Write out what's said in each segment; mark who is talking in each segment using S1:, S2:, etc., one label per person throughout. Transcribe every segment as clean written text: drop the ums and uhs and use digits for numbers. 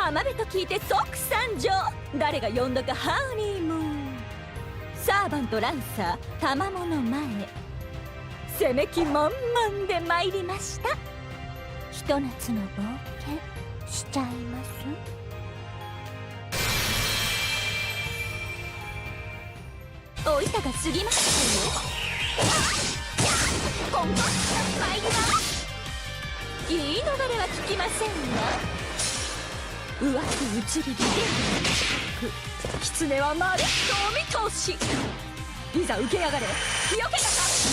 S1: 浜辺と聞いて即参上。誰が呼んだかハーニームーン。サーバントランサー賜物前へ。攻め気満々で参りました。ひと夏の冒険しちゃいます。おいたが過ぎましたよ。本番参ります。言い逃れは聞きませんが。浮気移りで狐はまるっとお見通し。いざ受けやがれ。よけたか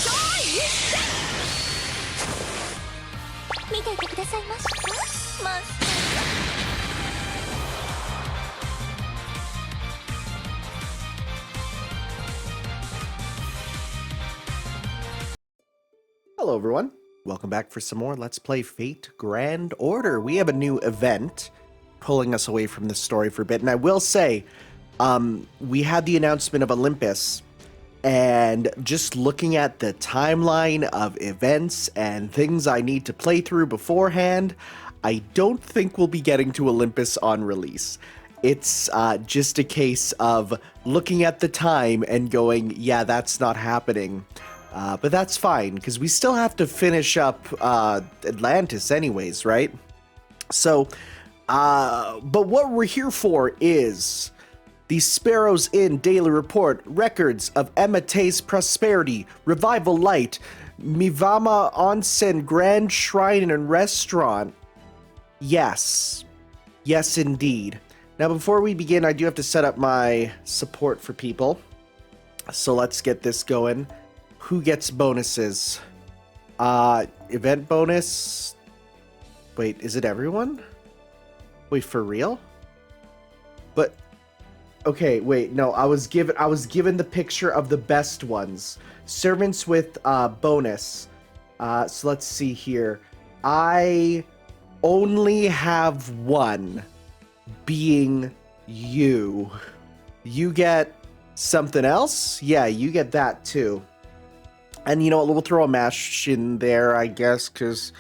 S1: 超一戦。見ていてくださいましたマスター。
S2: Hello everyone, welcome back for some more Let's Play Fate Grand Order. We have a new event pulling us away from the story for a bit, and I will say, we had the announcement of Olympus, and just looking at the timeline of events and things I need to play through beforehand, I don't think we'll be getting to Olympus on release. It's just a case of looking at the time and going, yeah, that's not happening. But that's fine, because we still have to finish up Atlantis anyways, right? So, but what we're here for is the Sparrow's Inn Daily Report, records of Enma-Tei's prosperity, Revival Light, Mivama Onsen Grand Shrine and Restaurant. Yes. Yes, indeed. Now, before we begin, I do have to set up my support for people. So let's get this going. Who gets bonuses? Event bonus? Wait, is it everyone? Wait, for real? But, okay, wait, no, I was given the picture of the best ones. Servants with, bonus. So let's see here. I only have one, being you. You get something else? Yeah, you get that too. And you know what, we'll throw a mash in there, I guess, because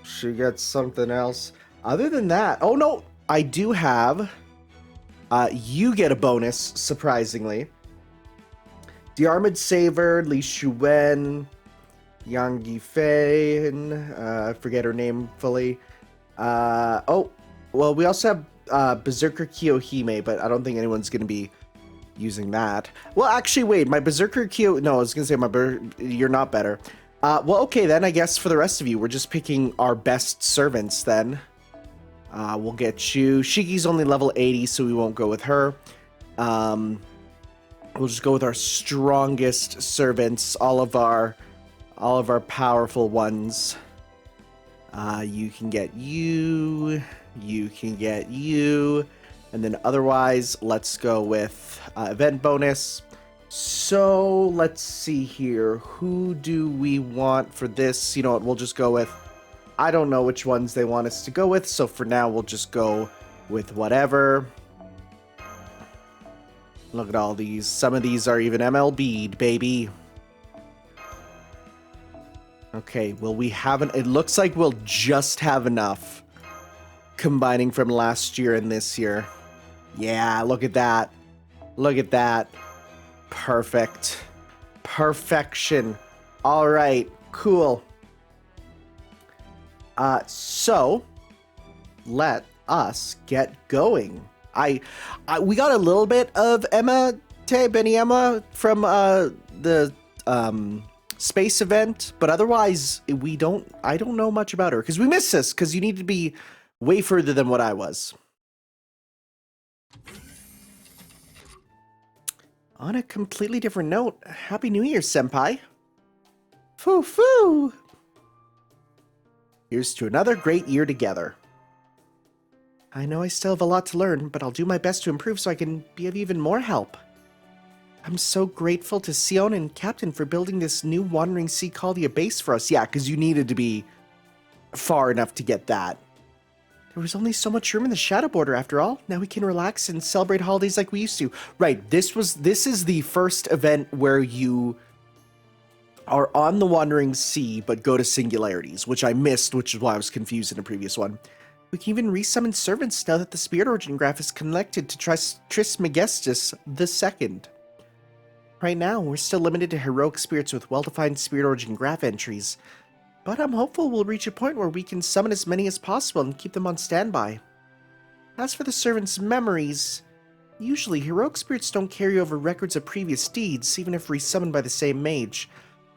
S2: she gets something else. Other than that, oh no, I do have, you get a bonus, surprisingly. The Armored Saver, Li Shuwen, Yang Yifei, I forget her name fully. Oh, well, we also have Berserker Kiyohime, but I don't think anyone's going to be using that. Well, actually, wait, my Berserker Kyo... No, I was gonna say you're not better. Well, okay, then, I guess for the rest of you, we're just picking our best servants, then. We'll get you... Shiki's only level 80, so we won't go with her. We'll just go with our strongest servants, all of our powerful ones. You can get you can get you... And then otherwise, let's go with event bonus. So let's see here. Who do we want for this? You know what? We'll just go with... I don't know which ones they want us to go with. So for now, we'll just go with whatever. Look at all these. Some of these are even MLB'd, baby. Okay, well, we haven't... It looks like we'll just have enough combining from last year and this year. Yeah, look at that. Look at that. Perfect. Perfection. All right, cool. So let us get going. We got a little bit of Enma-Tei, Benny Emma from the space event, but otherwise I don't know much about her because we missed this because you need to be way further than what I was. On a completely different note, Happy New Year, Senpai. Foo-foo! Here's to another great year together. I know I still have a lot to learn, but I'll do my best to improve so I can be of even more help. I'm so grateful to Sion and Captain for building this new Wandering Sea Caldia base for us. Yeah, because you needed to be far enough to get that. There was only so much room in the Shadow Border after all. Now we can relax and celebrate holidays like we used to. Right, this is the first event where you are on the Wandering Sea but go to Singularities, which I missed, which is why I was confused in the previous one. We can even resummon servants now that the spirit origin graph is connected to Trismegistus II. Right now, we're still limited to heroic spirits with well-defined spirit origin graph entries, but I'm hopeful we'll reach a point where we can summon as many as possible and keep them on standby. As for the servants' memories, usually heroic spirits don't carry over records of previous deeds, even if resummoned by the same mage,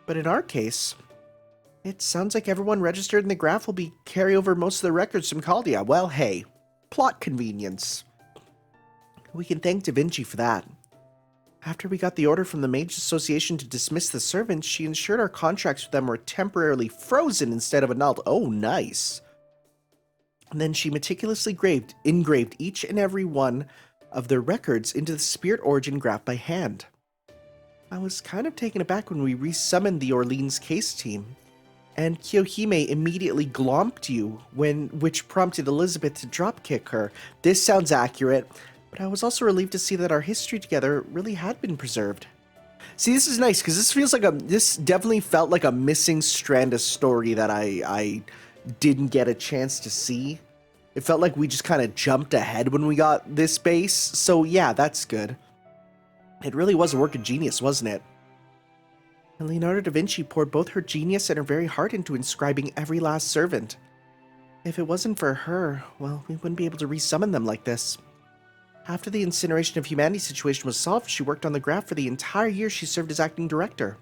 S2: but in our case, it sounds like everyone registered in the graph will carry over most of the records from Chaldea. Well, hey, plot convenience. We can thank Da Vinci for that. After we got the order from the Mage Association to dismiss the servants, she ensured our contracts with them were temporarily frozen instead of annulled. Oh, nice. And then she meticulously engraved each and every one of their records into the spirit origin graph by hand. I was kind of taken aback when we resummoned the Orleans case team, and Kyohime immediately glomped you, which prompted Elizabeth to dropkick her. This sounds accurate, but I was also relieved to see that our history together really had been preserved. See, this is nice, because this definitely felt like a missing strand of story that I didn't get a chance to see. It felt like we just kind of jumped ahead when we got this base, so yeah, that's good. It really was a work of genius, wasn't it? And Leonardo da Vinci poured both her genius and her very heart into inscribing every last servant. If it wasn't for her, well, we wouldn't be able to resummon them like this. After the incineration of humanity situation was solved, she worked on the graph for the entire year she served as acting director.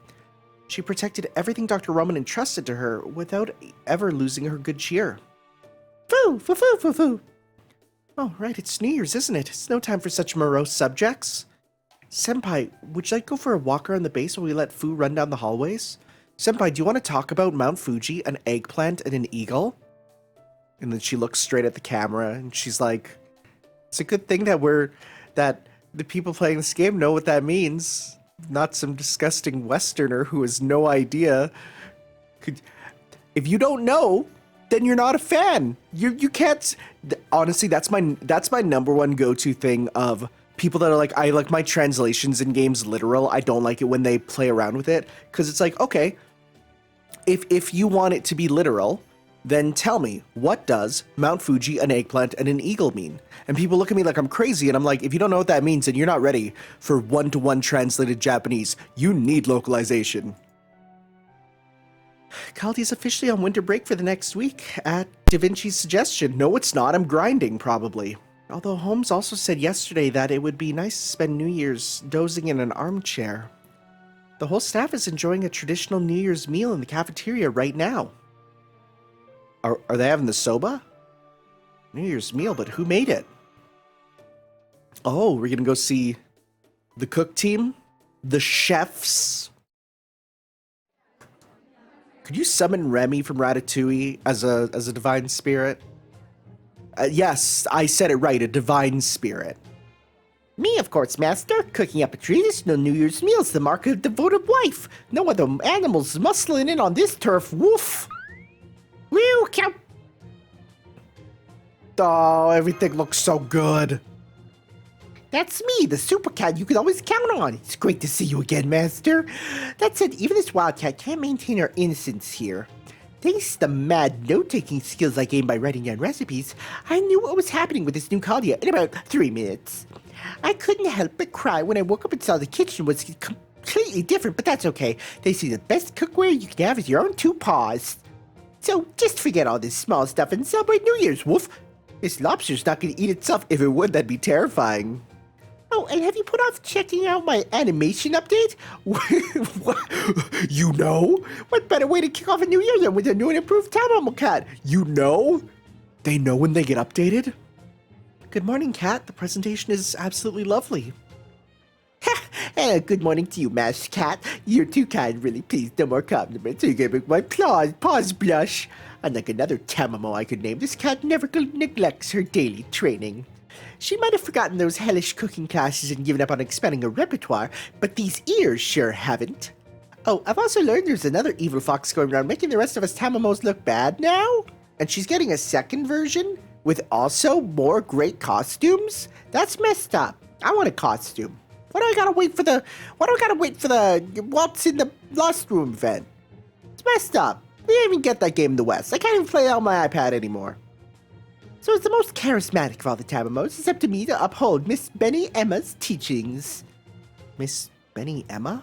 S2: She protected everything Dr. Roman entrusted to her without ever losing her good cheer. Foo, foo, foo, foo, foo. Oh, right, it's New Year's, isn't it? It's no time for such morose subjects. Senpai, would you like to go for a walk around the base while we let Fu run down the hallways? Senpai, do you want to talk about Mount Fuji, an eggplant, and an eagle? And then she looks straight at the camera, and she's like, it's a good thing that the people playing this game know what that means. Not some disgusting Westerner who has no idea. If you don't know, then you're not a fan. You can't. Honestly, that's my number one go-to thing of people that are like, I like my translations in games literal. I don't like it when they play around with it, because it's like, okay, if you want it to be literal, then tell me, what does Mount Fuji, an eggplant, and an eagle mean? And people look at me like I'm crazy, and I'm like, if you don't know what that means, then you're not ready for one-to-one translated Japanese. You need localization. Caldea's officially on winter break for the next week, at Da Vinci's suggestion. No, it's not. I'm grinding, probably. Although Holmes also said yesterday that it would be nice to spend New Year's dozing in an armchair. The whole staff is enjoying a traditional New Year's meal in the cafeteria right now. Are they having the soba? New Year's meal, but who made it? Oh, we're gonna go see the cook team? The chefs? Could you summon Remy from Ratatouille as a divine spirit? Yes, I said it right, a divine spirit. Me, of course, master. Cooking up a traditional New Year's meal is the mark of a devoted wife. No other animals muscling in on this turf. Woof! Woo, cow! Oh, everything looks so good. That's me, the super cat you can always count on. It's great to see you again, master. That said, even this wildcat can't maintain her innocence here. Thanks to the mad note-taking skills I gained by writing down recipes, I knew what was happening with this new Chaldea in about 3 minutes. I couldn't help but cry when I woke up and saw the kitchen was completely different, but that's okay. They say the best cookware you can have is your own 2 paws. So just forget all this small stuff and celebrate New Year's, woof. This lobster's not going to eat itself. If it would, that'd be terrifying. Oh, and have you put off checking out my animation update? You know? What better way to kick off a new year than with a new and improved Tamamo Cat? You know? They know when they get updated? Good morning, Cat. The presentation is absolutely lovely. Good morning to you, Mash Cat. You're too kind, really. Please, no more compliments. You're gonna make my paws blush. Unlike another Tamamo I could name, this cat never neglects her daily training. She might have forgotten those hellish cooking classes and given up on expanding her repertoire, but these ears sure haven't. Oh, I've also learned there's another evil fox going around making the rest of us Tamamos look bad now. And she's getting a second version with also more great costumes? That's messed up. I want a costume. Why do I gotta wait for the Waltz in the Lost Room event? It's messed up. We didn't even get that game in the West. I can't even play it on my iPad anymore. So it's the most charismatic of all the Tamamos. It's up to me to uphold Miss Benny Emma's teachings. Miss Benny Emma?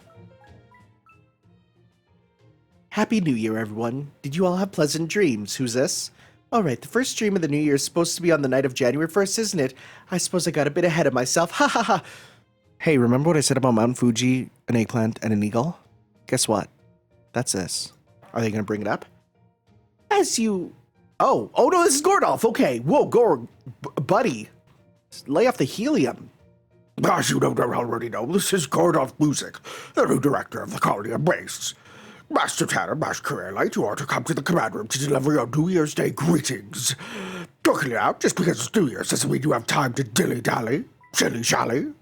S2: Happy New Year, everyone. Did you all have pleasant dreams? Who's this? Alright, the first dream of the New Year is supposed to be on the night of January 1st, isn't it? I suppose I got a bit ahead of myself. Ha ha ha! Hey, remember what I said about Mount Fuji, an eggplant, and an eagle? Guess what? That's this. Are they gonna bring it up? As you... Oh no, this is Gordolf. Okay, whoa, buddy. Lay off the helium.
S3: As you don't already know, this is Gordolf Music, the new director of the Colony of Beasts. Master Tanner, Master Careerlight, you are to come to the command room to deliver your New Year's Day greetings. Talking it out, just because it's New Year's doesn't mean you have time to dilly-dally, shilly-shally.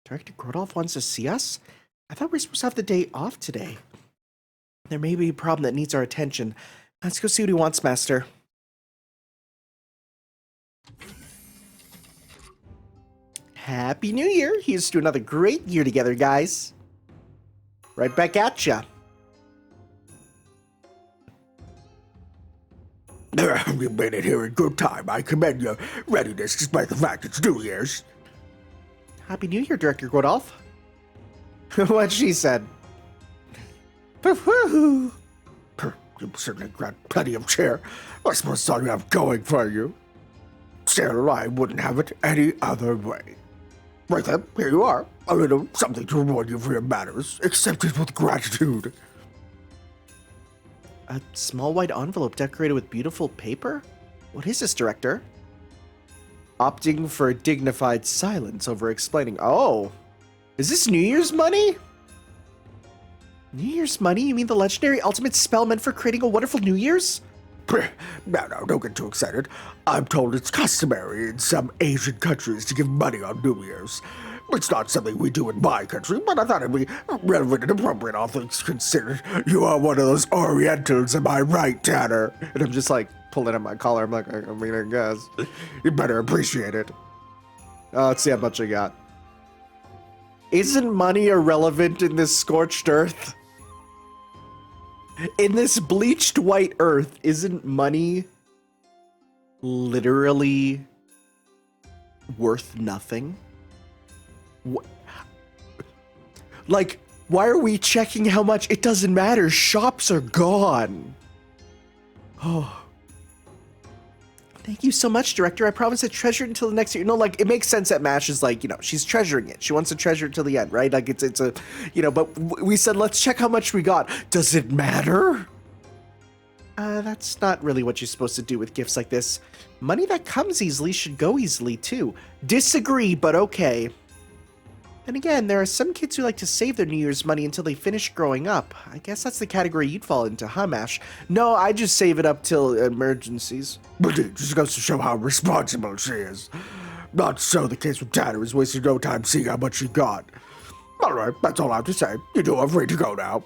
S2: Director Gordolf wants to see us? I thought we were supposed to have the day off today. There may be a problem that needs our attention. Let's go see what he wants, Master. Happy New Year! Here's to another great year together, guys. Right back at ya.
S3: You made it here in good time. I commend your readiness despite the fact it's New Year's.
S2: Happy New Year, Director Gordolf. What she said. Woohoo!
S3: You certainly got plenty of cheer. I suppose that's all you have going for you. Still, I wouldn't have it any other way. Right then, here you are. A little something to reward you for your manners. Accept it with gratitude.
S2: A small white envelope decorated with beautiful paper? What is this, Director? Opting for dignified silence over explaining. Oh, is this New Year's money? New Year's money? You mean the legendary ultimate spell meant for creating a wonderful New Year's?
S3: No, don't get too excited. I'm told it's customary in some Asian countries to give money on New Year's. It's not something we do in my country, but I thought it'd be relevant and appropriate, all things considered. You are one of those Orientals, am I right, Tanner?
S2: And I'm just like pulling at my collar. I'm like, I mean, I guess.
S3: You better appreciate it.
S2: Let's see how much I got. Isn't money irrelevant in this scorched earth? In this bleached white earth, isn't money literally worth nothing? Like, why are we checking how much? It doesn't matter. Shops are gone. Oh. Thank you so much, Director. I promise to treasure it until the next year. You know, like, it makes sense that Mash is like, you know, she's treasuring it. She wants to treasure it till the end, right? Like, it's a, you know, but we said, let's check how much we got. Does it matter? That's not really what you're supposed to do with gifts like this. Money that comes easily should go easily, too. Disagree, but okay. And again, there are some kids who like to save their New Year's money until they finish growing up. I guess that's the category you'd fall into, huh, Mash? No, I just save it up till emergencies.
S3: But it just goes to show how responsible she is. Not so the case with Tanner is wasting no time seeing how much she got. Alright, that's all I have to say. You two are free to go now.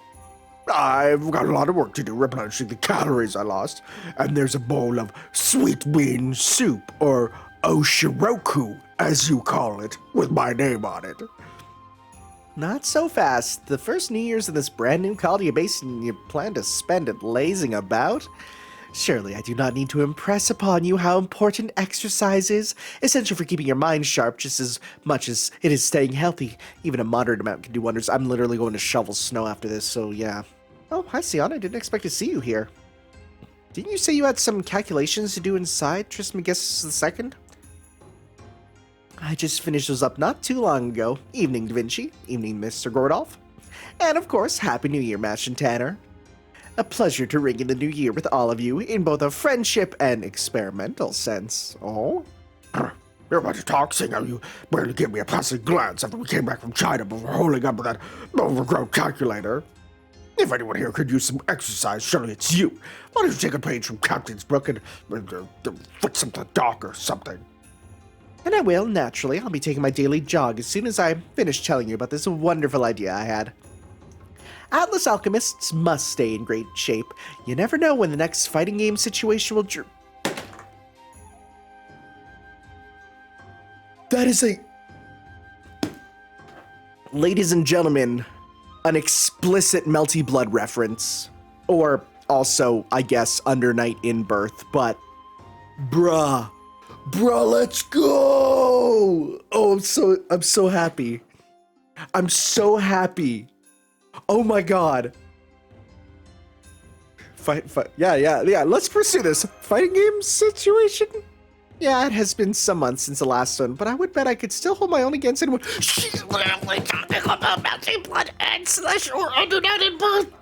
S3: I've got a lot of work to do replenishing the calories I lost, and there's a bowl of sweet bean soup, or oshiroku, as you call it, with my name on it.
S2: Not so fast. The first New Year's in this brand new colony base, and you plan to spend it lazing about? Surely I do not need to impress upon you how important exercise is, essential for keeping your mind sharp just as much as it is staying healthy. Even a moderate amount can do wonders. I'm literally going to shovel snow after this, so yeah. Oh, hi, Sion. I didn't expect to see you here. Didn't you say you had some calculations to do inside, Trismegistus II? I just finished those up not too long ago. Evening, Da Vinci. Evening, Mr. Gordolf. And of course, Happy New Year, Mash and Tanner. A pleasure to ring in the new year with all of you in both a friendship and experimental sense. Oh?
S3: You're about to talk, seeing how you barely gave me a passing glance after we came back from China before holding up with that overgrown calculator. If anyone here could use some exercise, surely it's you. Why don't you take a page from Captain's book and fix up the dock or something?
S2: And I will, naturally. I'll be taking my daily jog as soon as I finish telling you about this wonderful idea I had. Atlas alchemists must stay in great shape. You never know when the next fighting game situation will That is a... Ladies and gentlemen, an explicit Melty Blood reference. Or also, I guess, Under Night in Birth, but Bruh, let's go! Oh, I'm so happy. I'm so happy. Oh my god. Fight. Yeah. Let's pursue this fighting game situation. Yeah, it has been some months since the last one, but I would bet I could still hold my own against anyone.
S3: She's literally talking about melting blood and slash or underdone birth.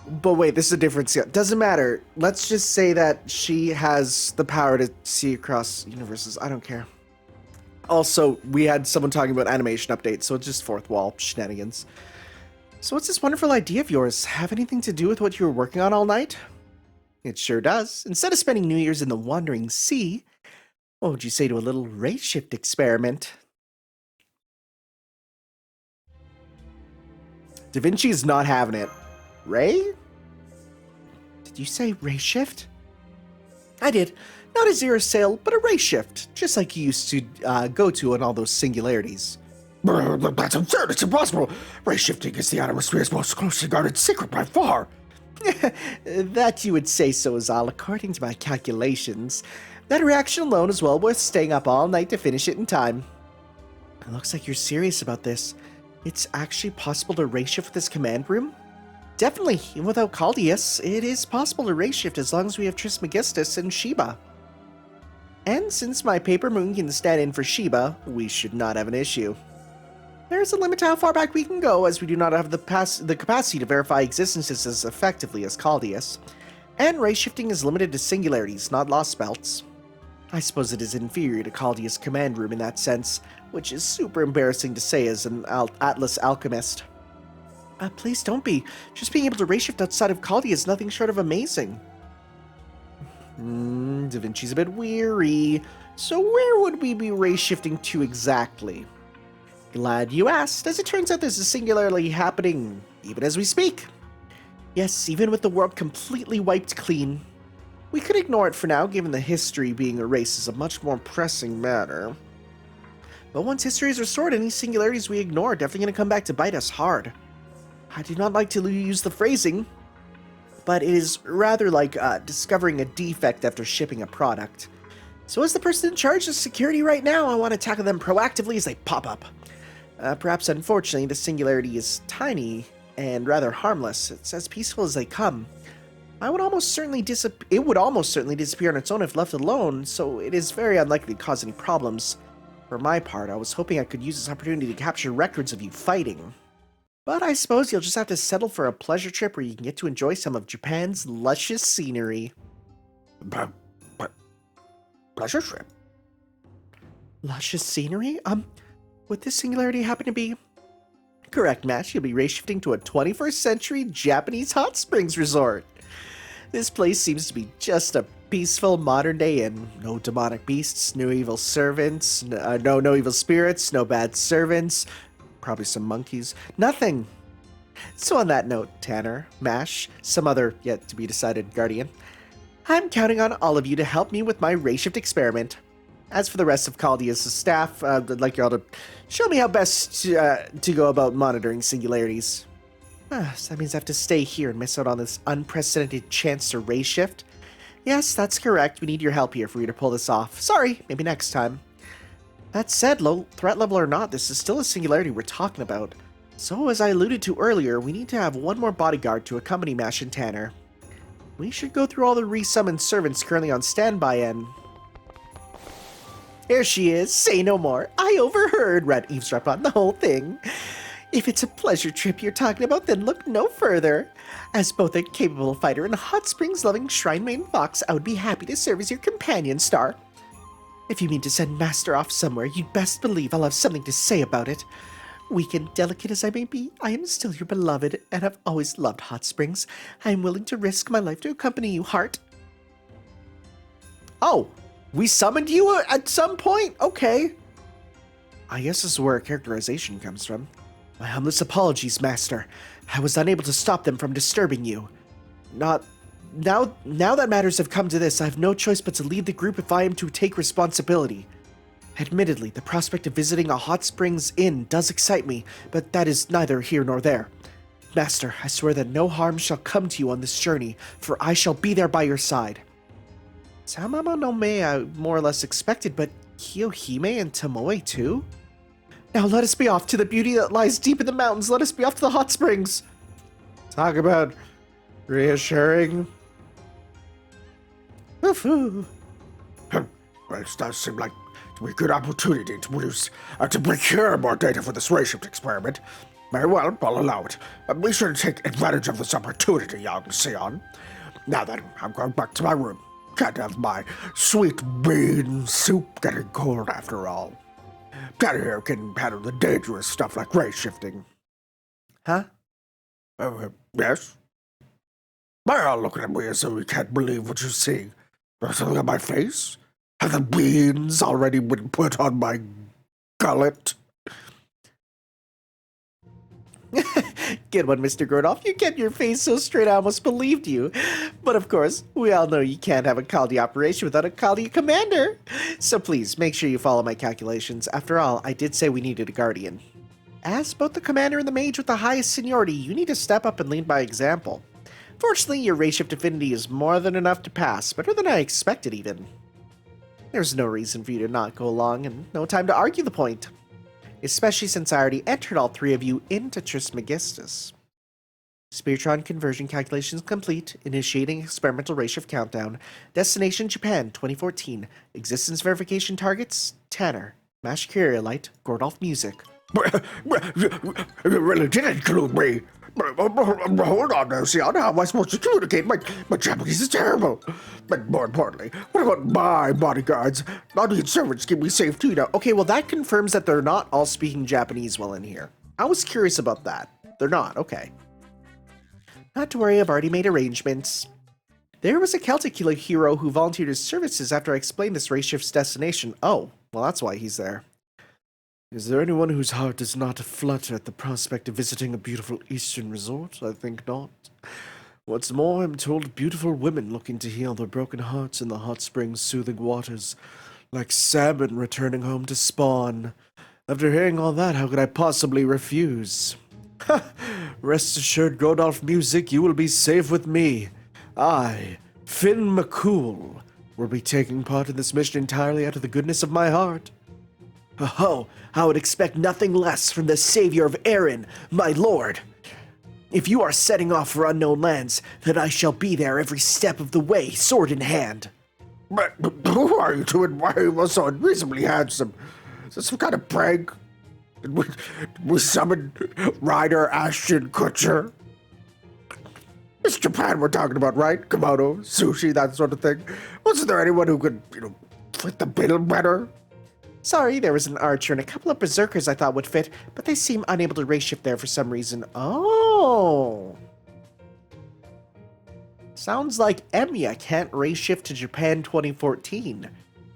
S2: But wait, this is a different scale. Doesn't matter. Let's just say that she has the power to see across universes. I don't care. Also, we had someone talking about animation updates, so it's just fourth wall shenanigans. So what's this wonderful idea of yours? Have anything to do with what you were working on all night? It sure does. Instead of spending New Year's in the Wandering Sea, what would you say to a little race shift experiment? Da Vinci is not having it. Ray? Did you say race shift? I did. Not a zero sail, but a race shift, just like you used to go to on all those singularities.
S3: That's absurd. It's impossible. Race shifting is the atmosphere's most closely guarded secret by far.
S2: That you would say so, Zal, according to my calculations. That reaction alone is well worth staying up all night to finish it in time. It looks like you're serious about this. It's actually possible to race shift with this command room? Definitely, even without Caldeus, it is possible to race shift as long as we have Trismegistus and Sheba. And since my paper moon can stand in for Sheba, we should not have an issue. There's a limit to how far back we can go, as we do not have the capacity to verify existences as effectively as Caldeus. And race shifting is limited to singularities, not lost belts. I suppose it is inferior to Caldeus' command room in that sense, which is super embarrassing to say as an Atlas alchemist. Please don't be. Just being able to race shift outside of Caldeus is nothing short of amazing. Da Vinci's a bit weary. So where would we be race shifting to exactly? Glad you asked. As it turns out, there's a singularity happening even as we speak. Yes, even with the world completely wiped clean. We could ignore it for now, given the history being erased is a much more pressing matter. But once history is restored, any singularities we ignore are definitely going to come back to bite us hard. I do not like to use the phrasing, but it is rather like discovering a defect after shipping a product. So as the person in charge of security right now, I want to tackle them proactively as they pop up. Perhaps unfortunately, the singularity is tiny and rather harmless. It's as peaceful as they come. It would almost certainly disappear on its own if left alone, so it is very unlikely to cause any problems. For my part, I was hoping I could use this opportunity to capture records of you fighting. But I suppose you'll just have to settle for a pleasure trip where you can get to enjoy some of Japan's luscious scenery.
S3: Pleasure trip?
S2: Luscious scenery? Would this singularity happen to be? Correct, Matt. You'll be race shifting to a 21st century Japanese hot springs resort. This place seems to be just a peaceful modern day inn. No demonic beasts, no evil servants, no evil spirits, no bad servants, probably some monkeys, nothing. So on that note, Tanner, Mash, some other yet to be decided guardian, I'm counting on all of you to help me with my race shift experiment. As for the rest of Caldeus' staff, I'd like you all to show me how best to go about monitoring singularities. So that means I have to stay here and miss out on this unprecedented chance to race shift? Yes, that's correct. We need your help here for you to pull this off. Sorry, maybe next time. That said, low threat level or not, this is still a singularity we're talking about. So, as I alluded to earlier, we need to have one more bodyguard to accompany Mash and Tanner. We should go through all the resummoned servants currently on standby and... Here she is, say no more. I overheard, Red eavesdropped on the whole thing. If it's a pleasure trip you're talking about, then look no further. As both a capable fighter and a hot springs loving shrine main fox, I would be happy to serve as your companion star. If you mean to send Master off somewhere, you'd best believe I'll have something to say about it. Weak and delicate as I may be, I am still your beloved, and have always loved hot springs. I am willing to risk my life to accompany you, Heart. Oh, we summoned you at some point? Okay. I guess this is where characterization comes from. My humblest apologies, Master. I was unable to stop them from disturbing you. Now that matters have come to this, I have no choice but to lead the group if I am to take responsibility. Admittedly, the prospect of visiting a hot springs inn does excite me, but that is neither here nor there. Master, I swear that no harm shall come to you on this journey, for I shall be there by your side. Tamamo no Me I more or less expected, but Kiyohime and Tomoe too? Now let us be off to the beauty that lies deep in the mountains. Let us be off to the hot springs.
S3: Talk about reassuring.
S2: Woohoo.
S3: Well, it does seem like to be a good opportunity to produce, to procure more data for this ray-shift experiment. Very well, I'll allow it. We should take advantage of this opportunity, young Sion. Now then, I'm going back to my room. Can't have my sweet bean soup getting cold after all. Daddy here can handle the dangerous stuff like ray shifting.
S2: Huh?
S3: Yes? Why are you all looking at me as though you can't believe what you see? There's something on my face? Have the beans already been put on my gullet?
S2: Good one, Mr. Gordolf. You kept your face so straight I almost believed you. But of course, we all know you can't have a Kaldi operation without a Kaldi commander. So please, make sure you follow my calculations. After all, I did say we needed a guardian. As both the commander and the mage with the highest seniority, you need to step up and lead by example. Fortunately, your ray shift affinity is more than enough to pass, better than I expected even. There's no reason for you to not go along, and no time to argue the point. Especially since I already entered all three of you into Trismegistus. Spiritron conversion calculations complete. Initiating experimental ray shift countdown. Destination Japan 2014. Existence verification targets Tanner. Mash Curiolite. Gordolf Music.
S3: You really did include me. Hold on now, Sion. How am I supposed to communicate? My Japanese is terrible. But more importantly, what about my bodyguards? Naughty servants keep me safe too now.
S2: Okay, well that confirms that they're not all speaking Japanese while in here. I was curious about that. They're not, okay. Not to worry, I've already made arrangements. There was a Celtic hero who volunteered his services after I explained this ray shift's destination. Oh, well that's why he's there.
S3: Is there anyone whose heart does not flutter at the prospect of visiting a beautiful eastern resort? I think not. What's more, I'm told beautiful women looking to heal their broken hearts in the hot spring's soothing waters, like salmon returning home to spawn. After hearing all that, how could I possibly refuse? Rest assured, Gordolf Music, you will be safe with me. I, Finn McCool, will be taking part in this mission entirely out of the goodness of my heart.
S2: Oh, I would expect nothing less from the savior of Erin, my lord. If you are setting off for unknown lands, then I shall be there every step of the way, sword in hand.
S3: But who are you to admire you so unreasonably handsome? Is this some kind of prank? Did we summon Ryder Ashton Kutcher? It's Japan we're talking about, right? Kimono, sushi, that sort of thing. Wasn't there anyone who could, fit the bill better?
S2: Sorry, there was an archer and a couple of berserkers I thought would fit, but they seem unable to ray shift there for some reason. Oh! Sounds like Emiya can't ray shift to Japan 2014.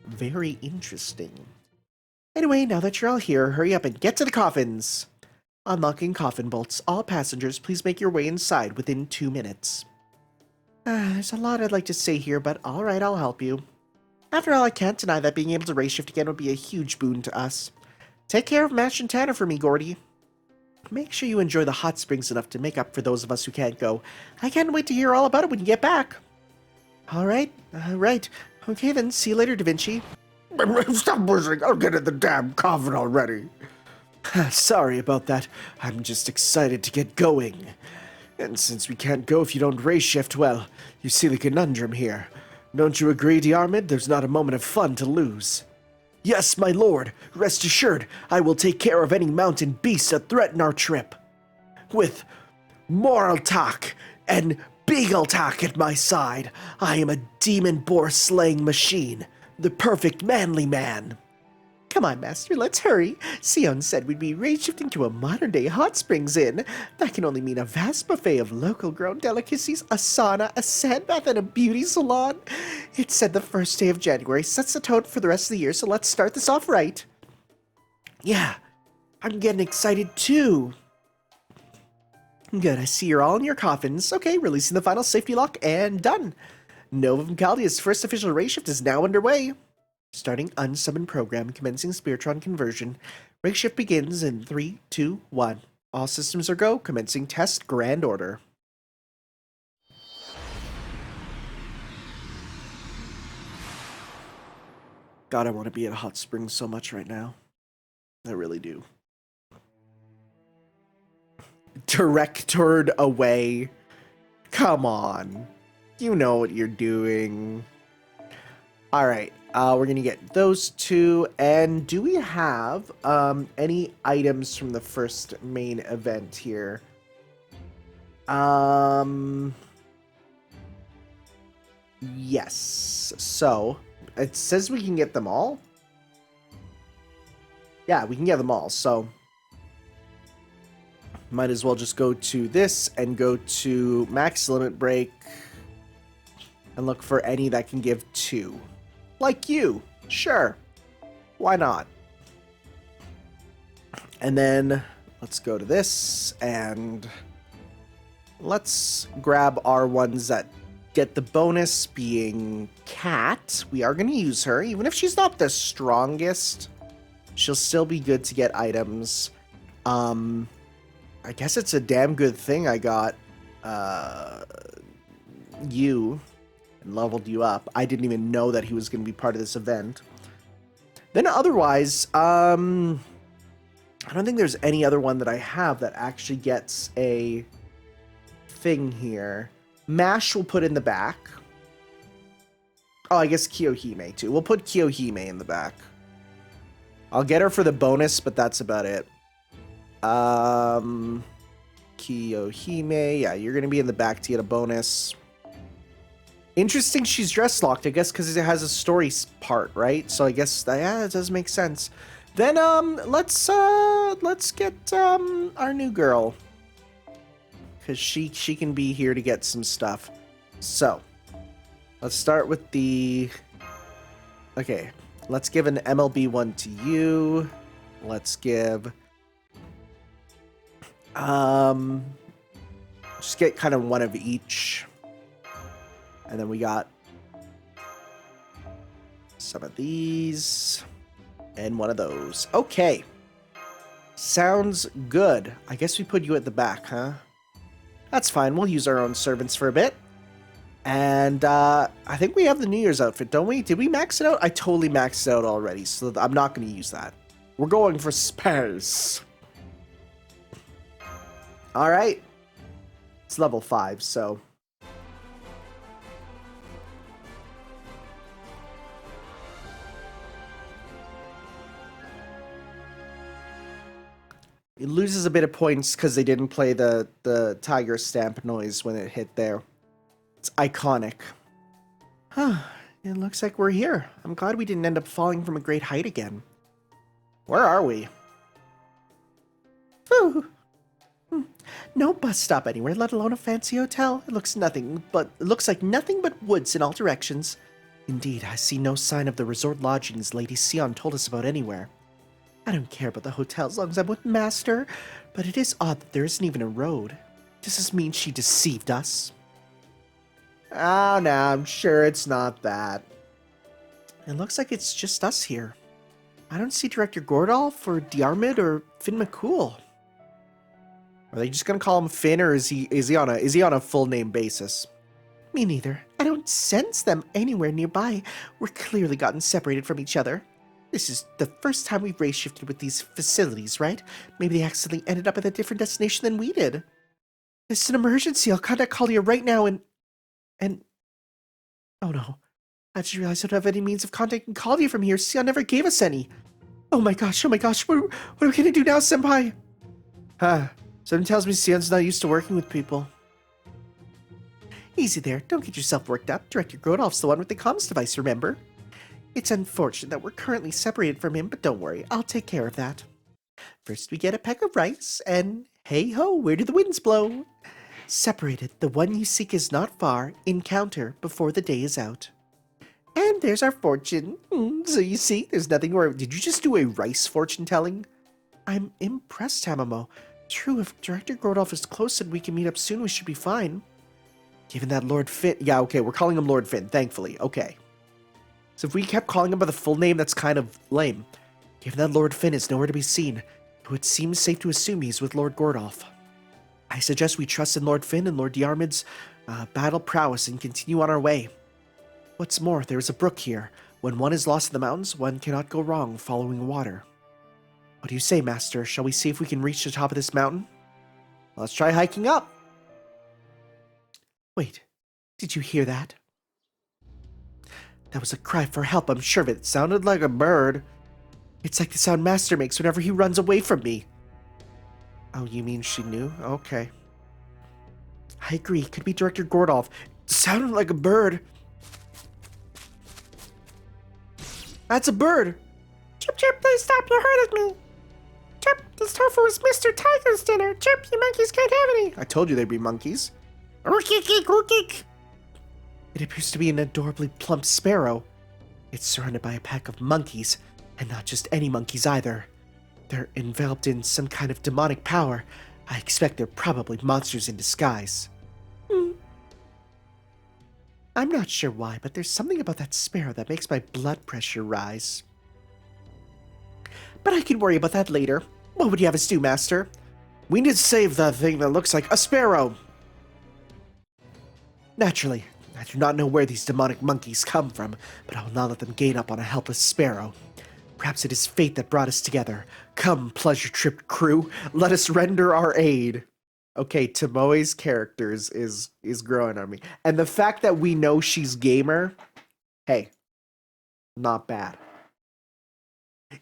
S2: Very interesting. Anyway, now that you're all here, hurry up and get to the coffins! Unlocking coffin bolts. All passengers, please make your way inside within 2 minutes. There's a lot I'd like to say here, but alright, I'll help you. After all, I can't deny that being able to ray shift again would be a huge boon to us. Take care of Mash and Tanner for me, Gordy. Make sure you enjoy the hot springs enough to make up for those of us who can't go. I can't wait to hear all about it when you get back. Alright, right. Okay then, see you later, Da Vinci.
S3: Stop buzzing, I'll get in the damn coffin already.
S2: Sorry about that. I'm just excited to get going. And since we can't go if you don't ray shift, well, you see the conundrum here. Don't you agree, Diarmid? There's not a moment of fun to lose. Yes, my lord. Rest assured, I will take care of any mountain beasts that threaten our trip. With Moraltak and Beagletak at my side, I am a demon boar slaying machine, the perfect manly man. Come on, Master, let's hurry. Sion said we'd be ray-shifting to a modern-day hot springs inn. That can only mean a vast buffet of local-grown delicacies, a sauna, a sandbath, and a beauty salon. It said the first day of January sets the tone for the rest of the year, so let's start this off right. Yeah, I'm getting excited too. Good, I see you're all in your coffins. Okay, releasing the final safety lock, and done. Novum Caldia's first official ray-shift is now underway. Starting unsummon program, commencing Spiritron conversion. Ray shift begins in 3, 2, 1. All systems are go, commencing test grand order. God, I want to be at Hotspring so much right now. I really do. Directored away. Come on. You know what you're doing. All right. We're going to get those two. And do we have any items from the first main event here? Yes. So, it says we can get them all. Yeah, we can get them all. So, might as well just go to this and go to max limit break and look for any that can give 2. Like you. Sure. Why not? And then let's go to this and let's grab our ones that get the bonus, being Cat. We are going to use her. Even if she's not the strongest, she'll still be good to get items. I guess it's a damn good thing I got you and leveled you up. I didn't even know that he was going to be part of this event. Then otherwise, I don't think there's any other one that I have that actually gets a thing here. Mash we'll put in the back. Oh, I guess Kiyohime too. We'll put Kiyohime in the back. I'll get her for the bonus, but that's about it. Kiyohime, yeah, you're gonna be in the back to get a bonus. Interesting, she's dress locked, I guess, because it has a story part, right? So I guess yeah, it does make sense. Then let's get our new girl, because she can be here to get some stuff. So let's start with the. Okay, let's give an MLB one to you. Let's give. Just get kind of one of each. And then we got some of these and one of those. Okay. Sounds good. I guess we put you at the back, huh? That's fine. We'll use our own servants for a bit. And I think we have the New Year's outfit, don't we? Did we max it out? I totally maxed it out already, so I'm not going to use that. We're going for space. All right. It's level 5, so. It loses a bit of points because they didn't play the tiger stamp noise when it hit there. It's iconic. Huh. It looks like we're here. I'm glad we didn't end up falling from a great height again. Where are we? Phew. No bus stop anywhere, let alone a fancy hotel. It looks like nothing but woods in all directions. Indeed, I see no sign of the resort lodgings Lady Sion told us about anywhere. I don't care about the hotel as long as I'm with Master, but it is odd that there isn't even a road. Does this mean she deceived us? Oh, no, I'm sure it's not that. It looks like it's just us here. I don't see Director Gordolf or Diarmid or Finn McCool. Are they just gonna call him Finn, or is he on a full name basis? Me neither. I don't sense them anywhere nearby. We're clearly gotten separated from each other. This is the first time we've race shifted with these facilities, right? Maybe they accidentally ended up at a different destination than we did. It's an emergency. I'll contact Collier right now and... Oh no. I just realized I don't have any means of contacting Collier from here. Sion never gave us any. Oh my gosh. What are we gonna do now, Senpai? Something tells me Sion's not used to working with people. Easy there. Don't get yourself worked up. Director Grodolf's the one with the comms device, remember? It's unfortunate that we're currently separated from him, but don't worry, I'll take care of that. First we get a peck of rice, and hey-ho, where do the winds blow? Separated, the one you seek is not far. Encounter before the day is out. And there's our fortune. So you see, there's nothing where... Did you just do a rice fortune telling? I'm impressed, Hamamo. True, if Director Grodolf is close and we can meet up soon, we should be fine. Given that Lord Finn... Yeah, okay, we're calling him Lord Finn, thankfully. Okay. So if we kept calling him by the full name, that's kind of lame. Given that Lord Finn is nowhere to be seen, it would seem safe to assume he's with Lord Gordolf. I suggest we trust in Lord Finn and Lord Diarmid's battle prowess and continue on our way. What's more, there is a brook here, When one is lost in the mountains, one cannot go wrong following water. What do you say, Master? Shall we see if we can reach the top of this mountain? Let's try hiking up. Wait, did you hear that? That was a cry for help, I'm sure of it. It sounded like a bird. It's like the sound Master makes whenever he runs away from me. Oh, you mean she knew? Okay. I agree. Could be Director Gordolf. It sounded like a bird. That's a bird.
S4: Chip, Chip, please stop. You're hurting me. Chip, this tofu is Mr. Tiger's dinner. Chip, you monkeys can't have any.
S2: I told you there'd be monkeys.
S4: Ookik, ookik.
S2: It appears to be an adorably plump sparrow. It's surrounded by a pack of monkeys, and not just any monkeys either. They're enveloped in some kind of demonic power. I expect they're probably monsters in disguise. I'm not sure why, but there's something about that sparrow that makes my blood pressure rise. But I can worry about that later. What would you have us do, Master? We need to save that thing that looks like a sparrow. Naturally, I do not know where these demonic monkeys come from, but I will not let them gain up on a helpless sparrow. Perhaps it is fate that brought us together. Come, pleasure-tripped crew, let us render our aid. Okay, Tomoe's characters is growing on me. And the fact that we know she's gamer, hey, not bad.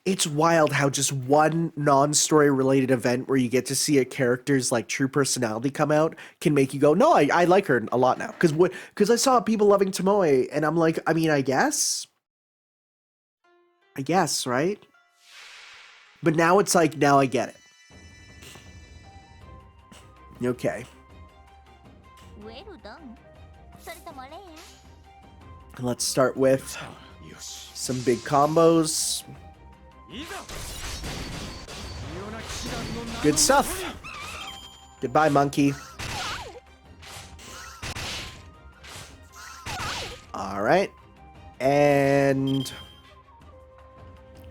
S2: It's wild how just one non-story related event where you get to see a character's like true personality come out can make you go, no, I like her a lot now. Because I saw people loving Tomoe and I'm like, I mean, I guess, right? But now it's like, now I get it. Okay. Let's start with some big combos. Good stuff. Goodbye, monkey. Alright. And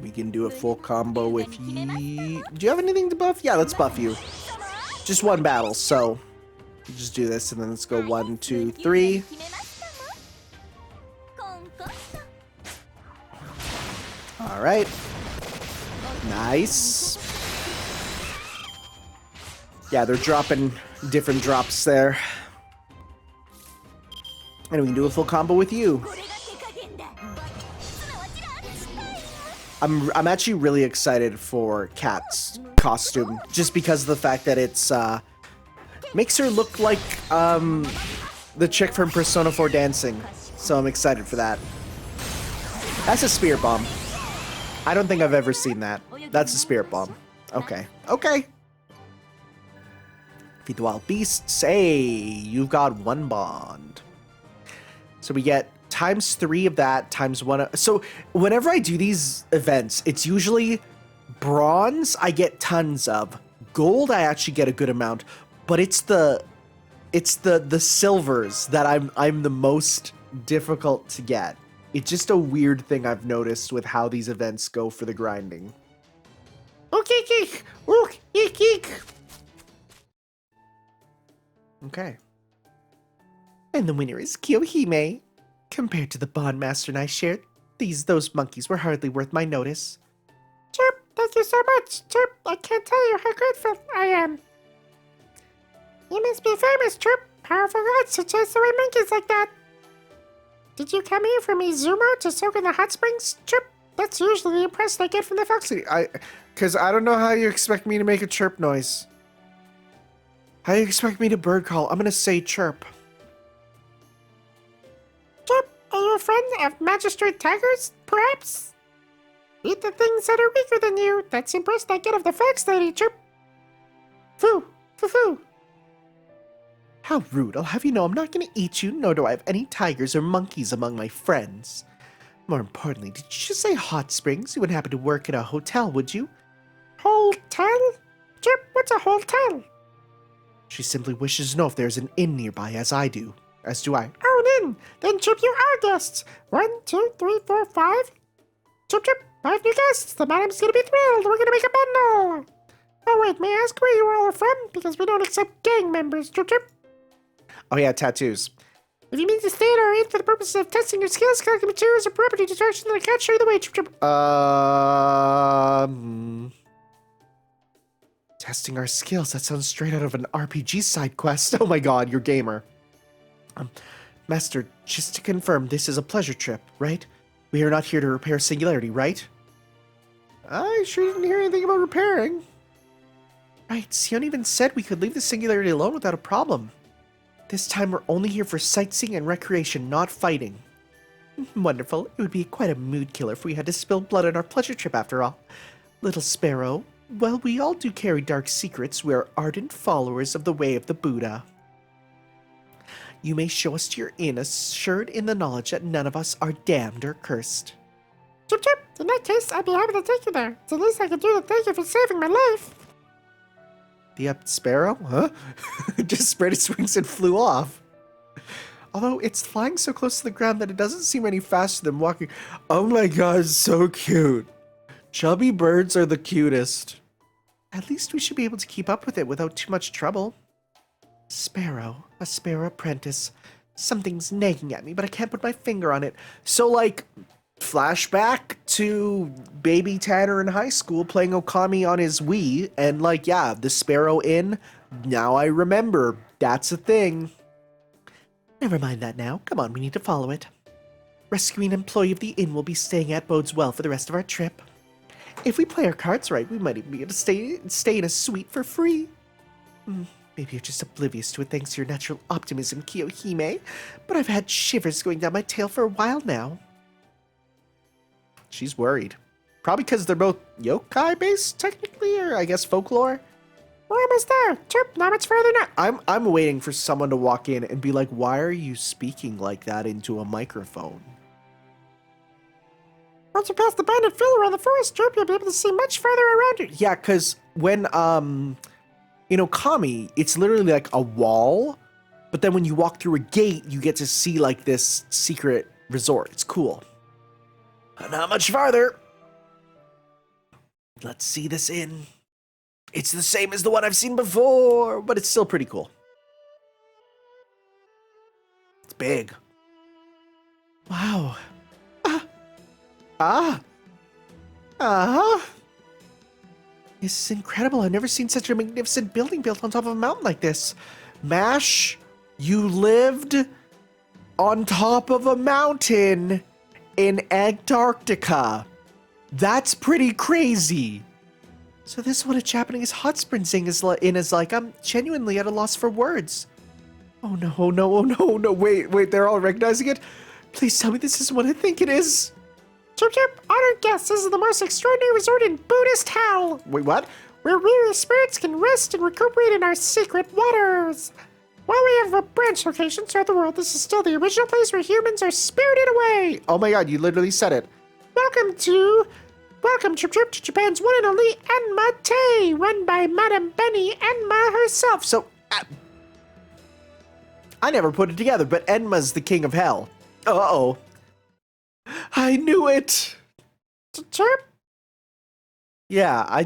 S2: we can do a full combo with ye. Do you have anything to buff? Yeah, let's buff you. Just one battle, so just do this and then let's go 1, 2, 3. Alright. Nice. Yeah, they're dropping different drops there. And we can do a full combo with you. I'm actually really excited for Kat's costume, just because of the fact that it's makes her look like the chick from Persona 4 Dancing. So I'm excited for that. That's a spirit bomb. I don't think I've ever seen that. That's a spirit bomb. Okay. Okay. Feed the wild beasts. Hey, you've got 1 bond. So we get ×3 of that, ×1. So whenever I do these events, it's usually bronze I get tons of. Gold I actually get a good amount, but it's the silvers that I'm the most difficult to get. It's just a weird thing I've noticed with how these events go for the grinding. Okay. And the winner is Kyohime. Compared to the bond master and I shared, those monkeys were hardly worth my notice.
S4: Chip, thank you so much. Chip, I can't tell you how grateful I am. You must be famous, Chip. Powerful gods suggest the right monkeys like that. Did you come here from Izumo to soak in the hot springs, Chip? That's usually the impression I get from the folks.
S2: Because I don't know how you expect me to make a chirp noise. How do you expect me to bird call? I'm going to say chirp.
S4: Chip, are you a friend of Magistrate Tigers, perhaps? Eat the things that are weaker than you. That's the impression I get of the fox lady, Chip. Foo, foo, foo.
S2: How rude. I'll have you know I'm not going to eat you, nor do I have any tigers or monkeys among my friends. More importantly, did you just say hot springs? You wouldn't happen to work at a hotel, would you?
S4: Hotel? Chip, what's a hotel?
S2: She simply wishes to know if there's an inn nearby, as I do. As do I.
S4: Oh, an inn. Then, Chip, you are guests. 1, 2, 3, 4, 5. Chip, Chip, 5 new guests. The madam's gonna be thrilled. We're gonna make a bundle. Oh, wait, may I ask where you all are from? Because we don't accept gang members, Chip, Chip.
S2: Oh yeah, tattoos.
S4: If you mean to stay at our inn for the purposes of testing your skills, collecting materials, or property destruction, then I can't show you the way, Chip Chip.
S2: Testing our skills. That sounds straight out of an RPG side quest. Oh my god, you're gamer. Master, just to confirm, this is a pleasure trip, right? We are not here to repair Singularity, right? I sure didn't hear anything about repairing. Right, Sion even said we could leave the Singularity alone without a problem. This time we're only here for sightseeing and recreation, not fighting. Wonderful. It would be quite a mood killer if we had to spill blood on our pleasure trip after all. Little Sparrow, while we all do carry dark secrets, we are ardent followers of the way of the Buddha. You may show us to your inn assured in the knowledge that none of us are damned or cursed.
S4: Chip Chip, in that case, I'd be happy to take you there. It's the least I could do to thank you for saving my life.
S2: The sparrow? Huh? Just spread its wings and flew off. Although it's flying so close to the ground that it doesn't seem any faster than walking. Oh my god, so cute. Chubby birds are the cutest. At least we should be able to keep up with it without too much trouble. Sparrow, a sparrow apprentice. Something's nagging at me, but I can't put my finger on it. So, like, flashback to baby Tanner in high school playing Okami on his Wii, and like, yeah, the Sparrow Inn. Now I remember. That's a thing. Never mind that now. Come on, we need to follow it. Rescuing an employee of the inn we'll be staying at bodes well for the rest of our trip. If we play our cards right, we might even be able to stay in a suite for free. Maybe you're just oblivious to it thanks to your natural optimism, Kiyohime, but I've had shivers going down my tail for a while now. She's worried. Probably because they're both yokai-based, technically, or I guess folklore.
S4: We're almost there. Chip, not much further now.
S2: I'm waiting for someone to walk in and be like, why are you speaking like that into a microphone?
S4: Once you pass the banded filler on the forest strip, you'll be able to see much further around you.
S2: Yeah, because when, in Okami, it's literally like a wall, but then when you walk through a gate, you get to see, like, this secret resort. It's cool. Not much farther. Let's see this inn. It's the same as the one I've seen before, but it's still pretty cool. It's big. Wow. This is incredible. I've never seen such a magnificent building built on top of a mountain like this. Mash, you lived on top of a mountain in Antarctica. That's pretty crazy. So this is what a Japanese hot spring thing is like. I'm genuinely at a loss for words. Oh no, wait, they're all recognizing it? Please tell me this is what I think it is.
S4: Chip Chip, honored guests, this is the most extraordinary resort in Buddhist hell.
S2: Wait, what?
S4: Where weary spirits can rest and recuperate in our secret waters. While we have a branch locations throughout the world, this is still the original place where humans are spirited away.
S2: Oh my god, you literally said it.
S4: Welcome, Chip Chip, to Japan's one and only Enma-Tei, run by Madame Benny Enma herself.
S2: So, I never put it together, but Enma's the king of hell. Uh-oh. I knew it.
S4: Chip?
S2: Yeah,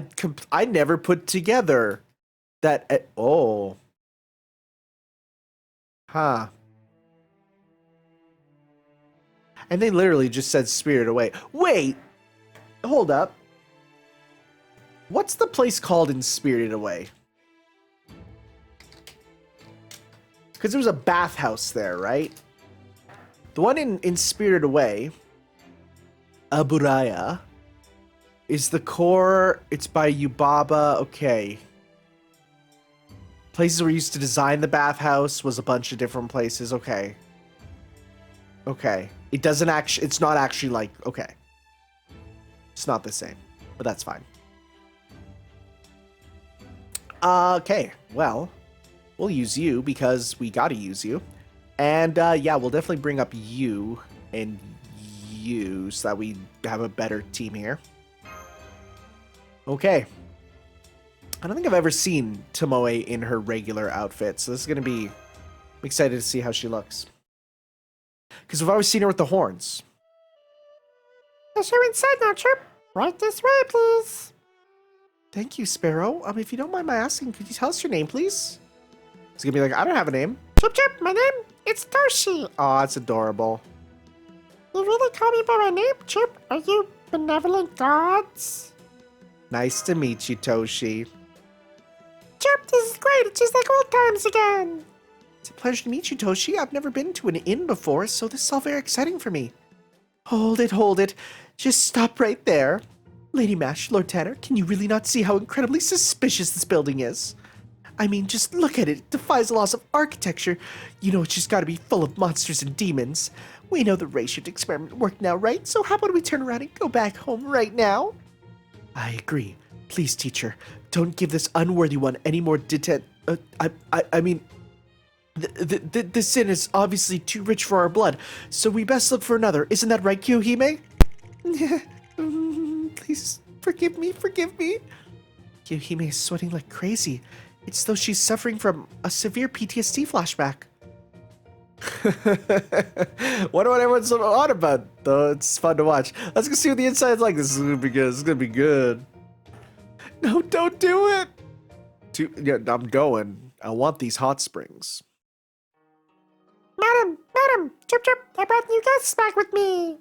S2: I never put together that. Oh. Huh. And they literally just said Spirited Away. Wait. Hold up. What's the place called in Spirited Away? Because there was a bathhouse there, right? The one in Spirited Away, Aburaya, is the core. It's by Yubaba. Okay. Places where we used to design the bathhouse was a bunch of different places. Okay. Okay. It doesn't actually. It's not actually like. Okay. It's not the same, but that's fine. Okay. Well, we'll use you because we gotta use you. And yeah, we'll definitely bring up you and you so that we have a better team here. Okay. I don't think I've ever seen Tomoe in her regular outfit, so this is going to be... I'm excited to see how she looks. Because we've always seen her with the horns.
S4: Let's go inside now, Chip. Right this way, please.
S2: Thank you, Sparrow. If you don't mind my asking, could you tell us your name, please? It's going to be like, I don't have a name.
S4: Chip Chip, my name It's Toshi.
S2: Oh, that's adorable.
S4: You really call me by my name, Chip? Are you benevolent gods?
S2: Nice to meet you, Toshi.
S4: Chip, this is great. It's just like old times again.
S2: It's a pleasure to meet you, Toshi. I've never been to an inn before, so this is all very exciting for me. Hold it. Just stop right there. Lady Mash, Lord Tanner, can you really not see how incredibly suspicious this building is? I mean, just look at it. It defies the laws of architecture. You know it's just gotta be full of monsters and demons. We know the ray-shift experiment worked now, right? So how about we turn around and go back home right now? I agree. Please, teacher, don't give this unworthy one any more I mean, the sin is obviously too rich for our blood, so we best look for another. Isn't that right, Kyohime? Please, forgive me. Kyohime is sweating like crazy. It's though she's suffering from a severe PTSD flashback. Wonder what everyone's so on about, though. It's fun to watch. Let's go see what the inside's like. This is gonna be good. No, don't do it. Yeah, I'm going. I want these hot springs.
S4: Madam, Chip, I brought new guests back with me.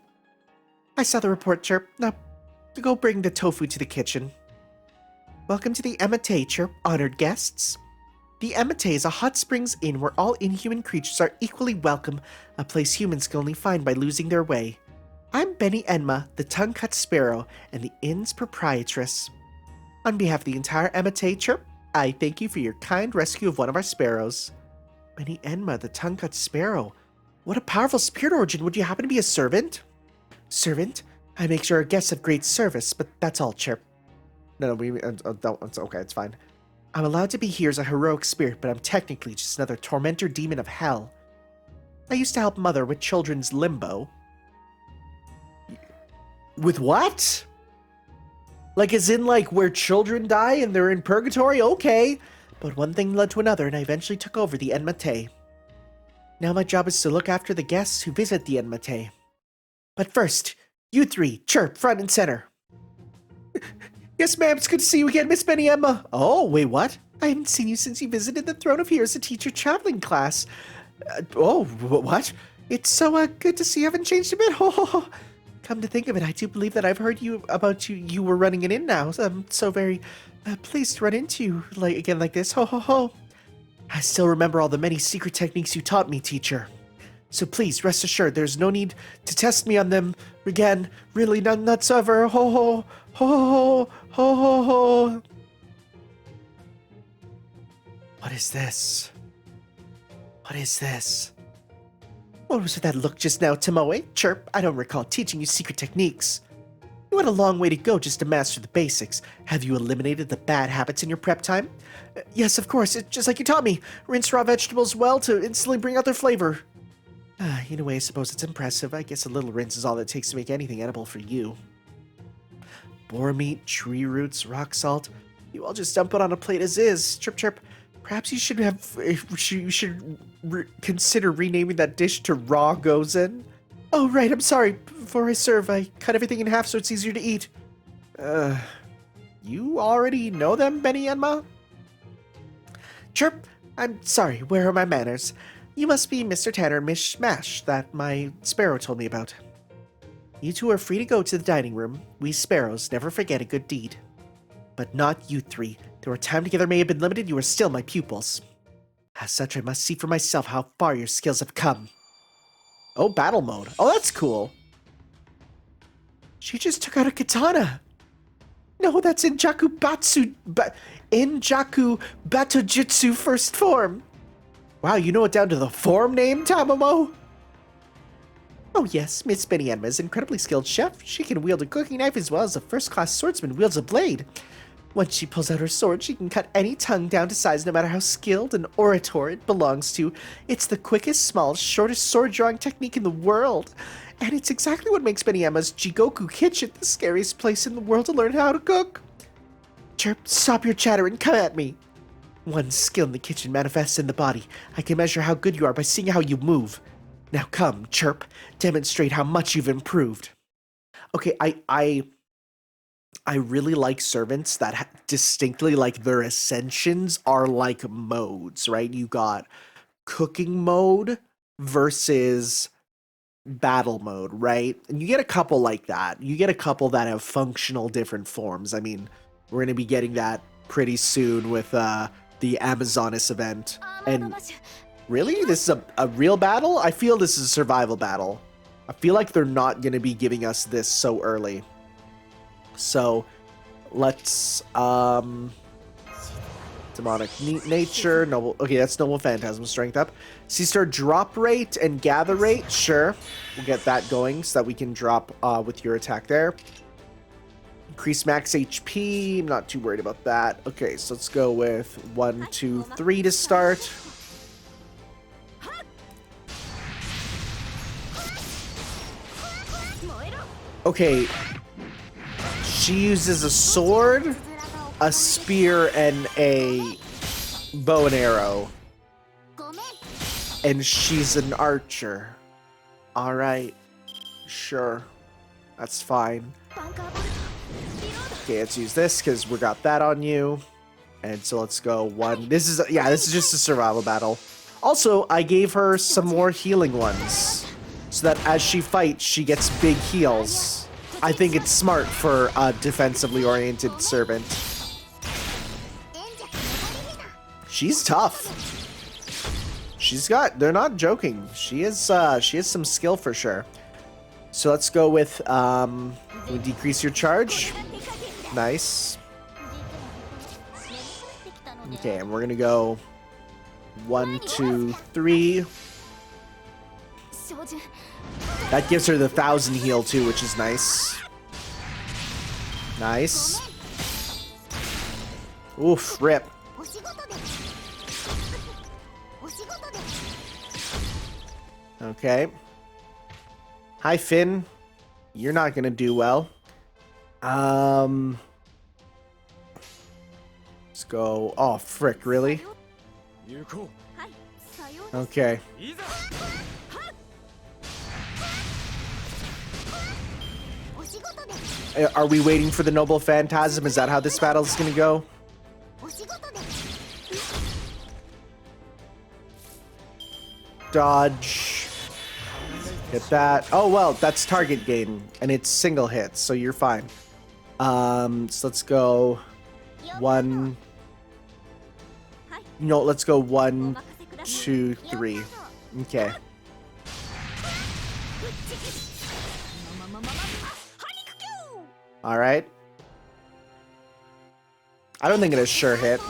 S2: I saw the report, Chirp. Now, go bring the tofu to the kitchen. Welcome to the Enma-Tei, Chirp, honored guests. The Enma-Tei is a hot springs inn where all inhuman creatures are equally welcome, a place humans can only find by losing their way. I'm Benny Enma, the tongue-cut sparrow, and the inn's proprietress. On behalf of the entire Enma-Tei, Chirp, I thank you for your kind rescue of one of our sparrows. Benny Enma, the tongue-cut sparrow. What a powerful spirit origin. Would you happen to be a servant? Servant? I make sure our guests have great service, but that's all, Chirp. No, it's okay, it's fine. I'm allowed to be here as a heroic spirit, but I'm technically just another tormentor demon of hell. I used to help Mother with children's limbo. With what? Like, as in, like, where children die and they're in purgatory? Okay. But one thing led to another, and I eventually took over the Enma-Tei. Now my job is to look after the guests who visit the Enma-Tei. But first, you three, Chirp, front and center. Yes, ma'am, it's good to see you again, Miss Benny Enma. Oh, wait, what? I haven't seen you since you visited the Throne of Heroes, a teacher traveling class. What? It's so good to see you haven't changed a bit. Oh, come to think of it, I do believe that I've heard about you were running an inn now. I'm so very pleased to run into you again like this. Ho, ho, ho. I still remember all the many secret techniques you taught me, teacher. So please, rest assured, there's no need to test me on them again. Really, none whatsoever. Ho, ho, ho, ho, ho, ho, ho. What is this? What is this? What was with that look just now, Tomoe? Chirp, I don't recall teaching you secret techniques. You had a long way to go just to master the basics. Have you eliminated the bad habits in your prep time? Yes, of course, it's just like you taught me. Rinse raw vegetables well to instantly bring out their flavor. In a way, I suppose it's impressive. I guess a little rinse is all it takes to make anything edible for you. Boar meat, tree roots, rock salt. You all just dump it on a plate as is. Chirp. Perhaps you should consider renaming that dish to Raw Gozen. Oh, right, I'm sorry. Before I serve, I cut everything in half so it's easier to eat. You already know them, Benny Enma? Chirp, I'm sorry. Where are my manners? You must be Mr. Tanner and Miss Mash that my sparrow told me about. You two are free to go to the dining room. We sparrows never forget a good deed. But not you three. Though our time together may have been limited, you are still my pupils. As such, I must see for myself how far your skills have come. Oh, battle mode. Oh, that's cool. She just took out a katana. No, that's Injaku Batojutsu first form. Wow, you know it down to the form name, Tamamo? Oh yes, Miss Benny Enma is an incredibly skilled chef. She can wield a cooking knife as well as a first-class swordsman wields a blade. Once she pulls out her sword, she can cut any tongue down to size no matter how skilled an orator it belongs to. It's the quickest, smallest, shortest sword-drawing technique in the world. And it's exactly what makes Benny Enma's Jigoku Kitchen the scariest place in the world to learn how to cook. Chirp, stop your chatter and come at me. One's skill in the kitchen manifests in the body. I can measure how good you are by seeing how you move. Now come, Chirp, demonstrate how much you've improved. Okay, I really like servants that distinctly, like, their ascensions are like modes, right? You got cooking mode, versus battle mode, right? And you get a couple like that. You get a couple that have functional different forms. I mean, we're going to be getting that pretty soon with the Amazonas event. And really? This is a real battle? I feel this is a survival battle. I feel like they're not going to be giving us this so early. So, let's, demonic nature, noble, okay, that's noble phantasm, strength up. Sea-Star drop rate and gather rate, sure. We'll get that going so that we can drop with your attack there. Increase max HP, I'm not too worried about that. Okay, so let's go with 1, 2, 3 to start. Okay, she uses a sword, a spear, and a bow and arrow. And she's an archer. Alright, sure, that's fine. Okay, let's use this because we got that on you. And so let's go 1. This is just a survival battle. Also, I gave her some more healing ones so that as she fights, she gets big heals. I think it's smart for a defensively oriented servant. She's tough. They're not joking. She has some skill for sure. So let's go with, we decrease your charge. Nice. Okay, and we're gonna go 1, 2, 3. That gives her the 1,000 heal too, which is nice. Nice. Oof, rip. Okay. Hi, Finn. You're not gonna do well. Let's go. Oh, frick, really? Okay. Are we waiting for the Noble Phantasm? Is that how this battle is gonna go? Dodge. Hit that. Oh, well, that's target gain, and it's single hits, so you're fine. So let's go 1. No, let's go 1, 2, 3. Okay. All right. I don't think it is sure hit.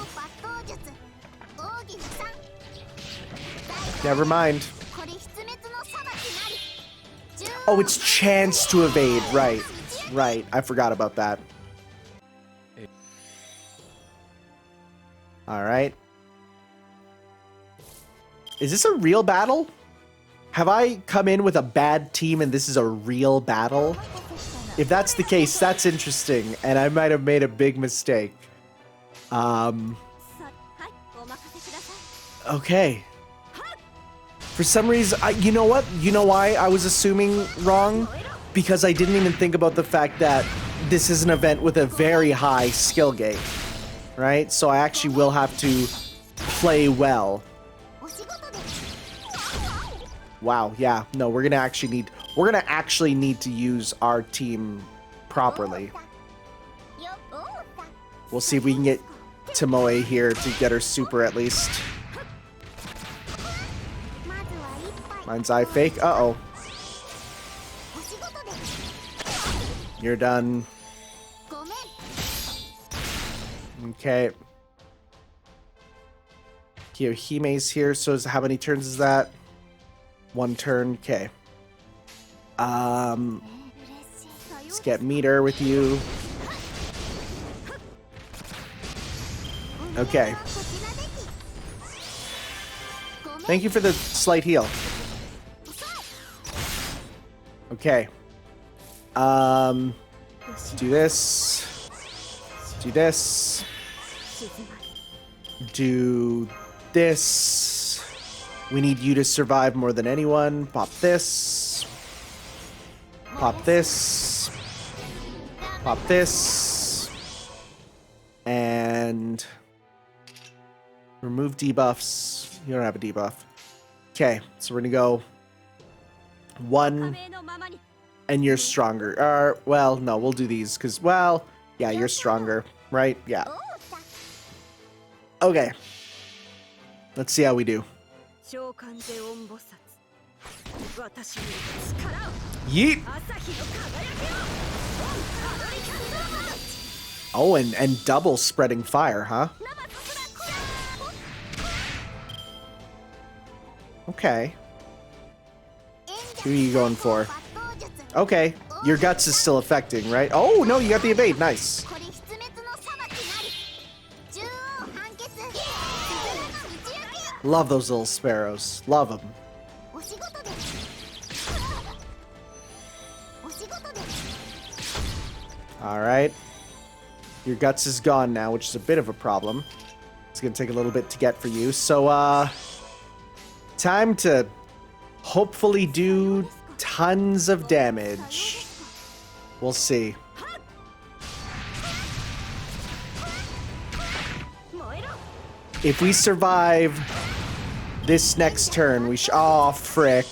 S2: Never mind. Oh, it's chance to evade. Right. Right. I forgot about that. All right. Is this a real battle? Have I come in with a bad team and this is a real battle? If that's the case, that's interesting, and I might have made a big mistake. Okay. For some reason, you know what? You know why I was assuming wrong? Because I didn't even think about the fact that this is an event with a very high skill gate, right? So I actually will have to play well. Wow, yeah. No, we're gonna actually need to use our team properly. We'll see if we can get Tomoe here to get her super at least. Mind's eye fake. Uh-oh. You're done. Okay. Kiyohime's here, so how many turns is that? 1 turn. Okay. Let's get Meteor with you. Okay. Thank you for the slight heal. Okay. Do this. Do this. Do this. We need you to survive more than anyone. Pop this. Pop this. Pop this. And remove debuffs. You don't have a debuff. Okay, so we're gonna go 1, and you're stronger. Well, no, we'll do these because, well, yeah, you're stronger, right? Yeah. Okay. Let's see how we do. Yeet! Oh, and double spreading fire, huh? Okay. Who are you going for? Okay, your guts is still affecting, right? Oh, no, you got the evade. Nice. Love those little sparrows. Love them. Alright. Your guts is gone now, which is a bit of a problem. It's gonna take a little bit to get for you. So, time to hopefully do tons of damage. We'll see. If we survive this next turn, we oh, frick.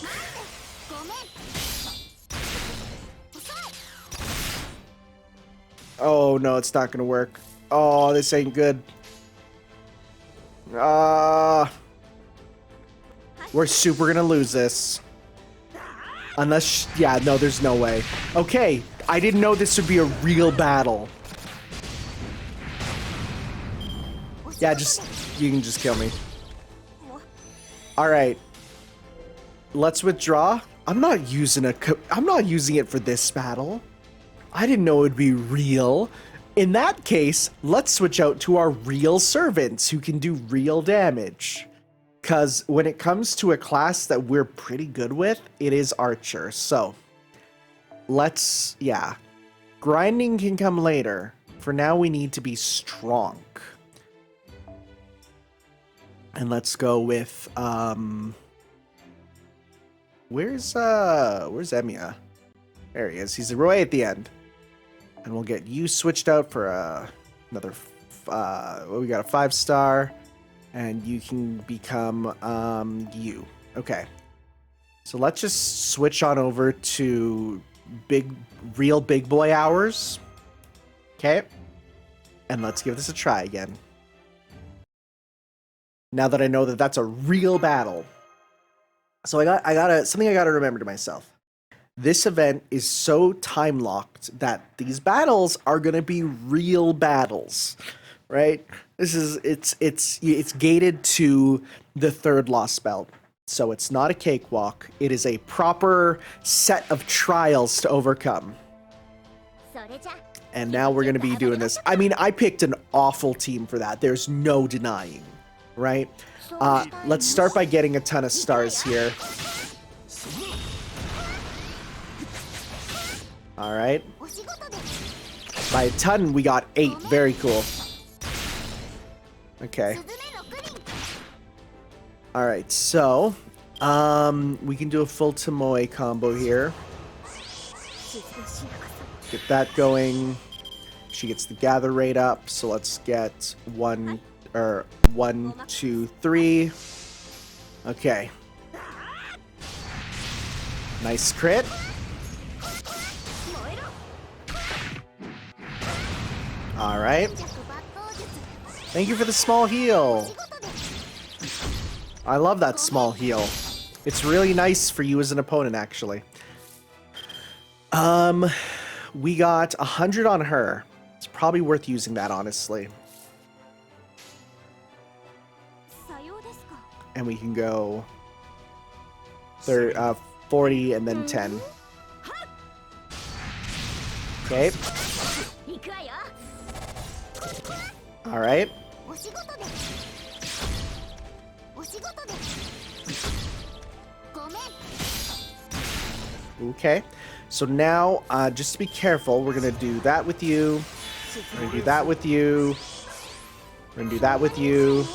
S2: Oh, no, it's not gonna work. Oh, this ain't good. We're super gonna lose this. Unless, yeah, no, there's no way. Okay, I didn't know this would be a real battle. Yeah, you can just kill me. Alright. Let's withdraw. I'm not using it for this battle. I didn't know it would be real. In that case, let's switch out to our real servants who can do real damage. Because when it comes to a class that we're pretty good with, it is Archer. So, let's, yeah. Grinding can come later. For now, we need to be strong. And let's go with, where's Emiya? There he is. He's right at the end. And we'll get you switched out for another, we got a 5-star. And you can become, you. Okay. So let's just switch on over to real big boy hours. Okay. And let's give this a try again. Now that I know that that's a real battle. So something I gotta remember to myself. This event is so time locked that these battles are gonna be real battles, right? It's gated to the 3rd lost belt. So it's not a cakewalk. It is a proper set of trials to overcome. And now we're gonna be doing this. I mean, I picked an awful team for that. There's no denying. Right? Let's start by getting a ton of stars here. Alright. By a ton, we got 8. Very cool. Okay. Alright, so we can do a full Tomoe combo here. Get that going. She gets the gather rate up, so let's get 1, 2, 3. Okay. Nice crit. Alright. Thank you for the small heal. I love that small heal. It's really nice for you as an opponent, actually. We got 100 on her. It's probably worth using that, honestly. And we can go 40 and then 10. Okay. All right. Okay. So now, just to be careful, we're going to do that with you. We're going to do that with you. We're going to do that with you.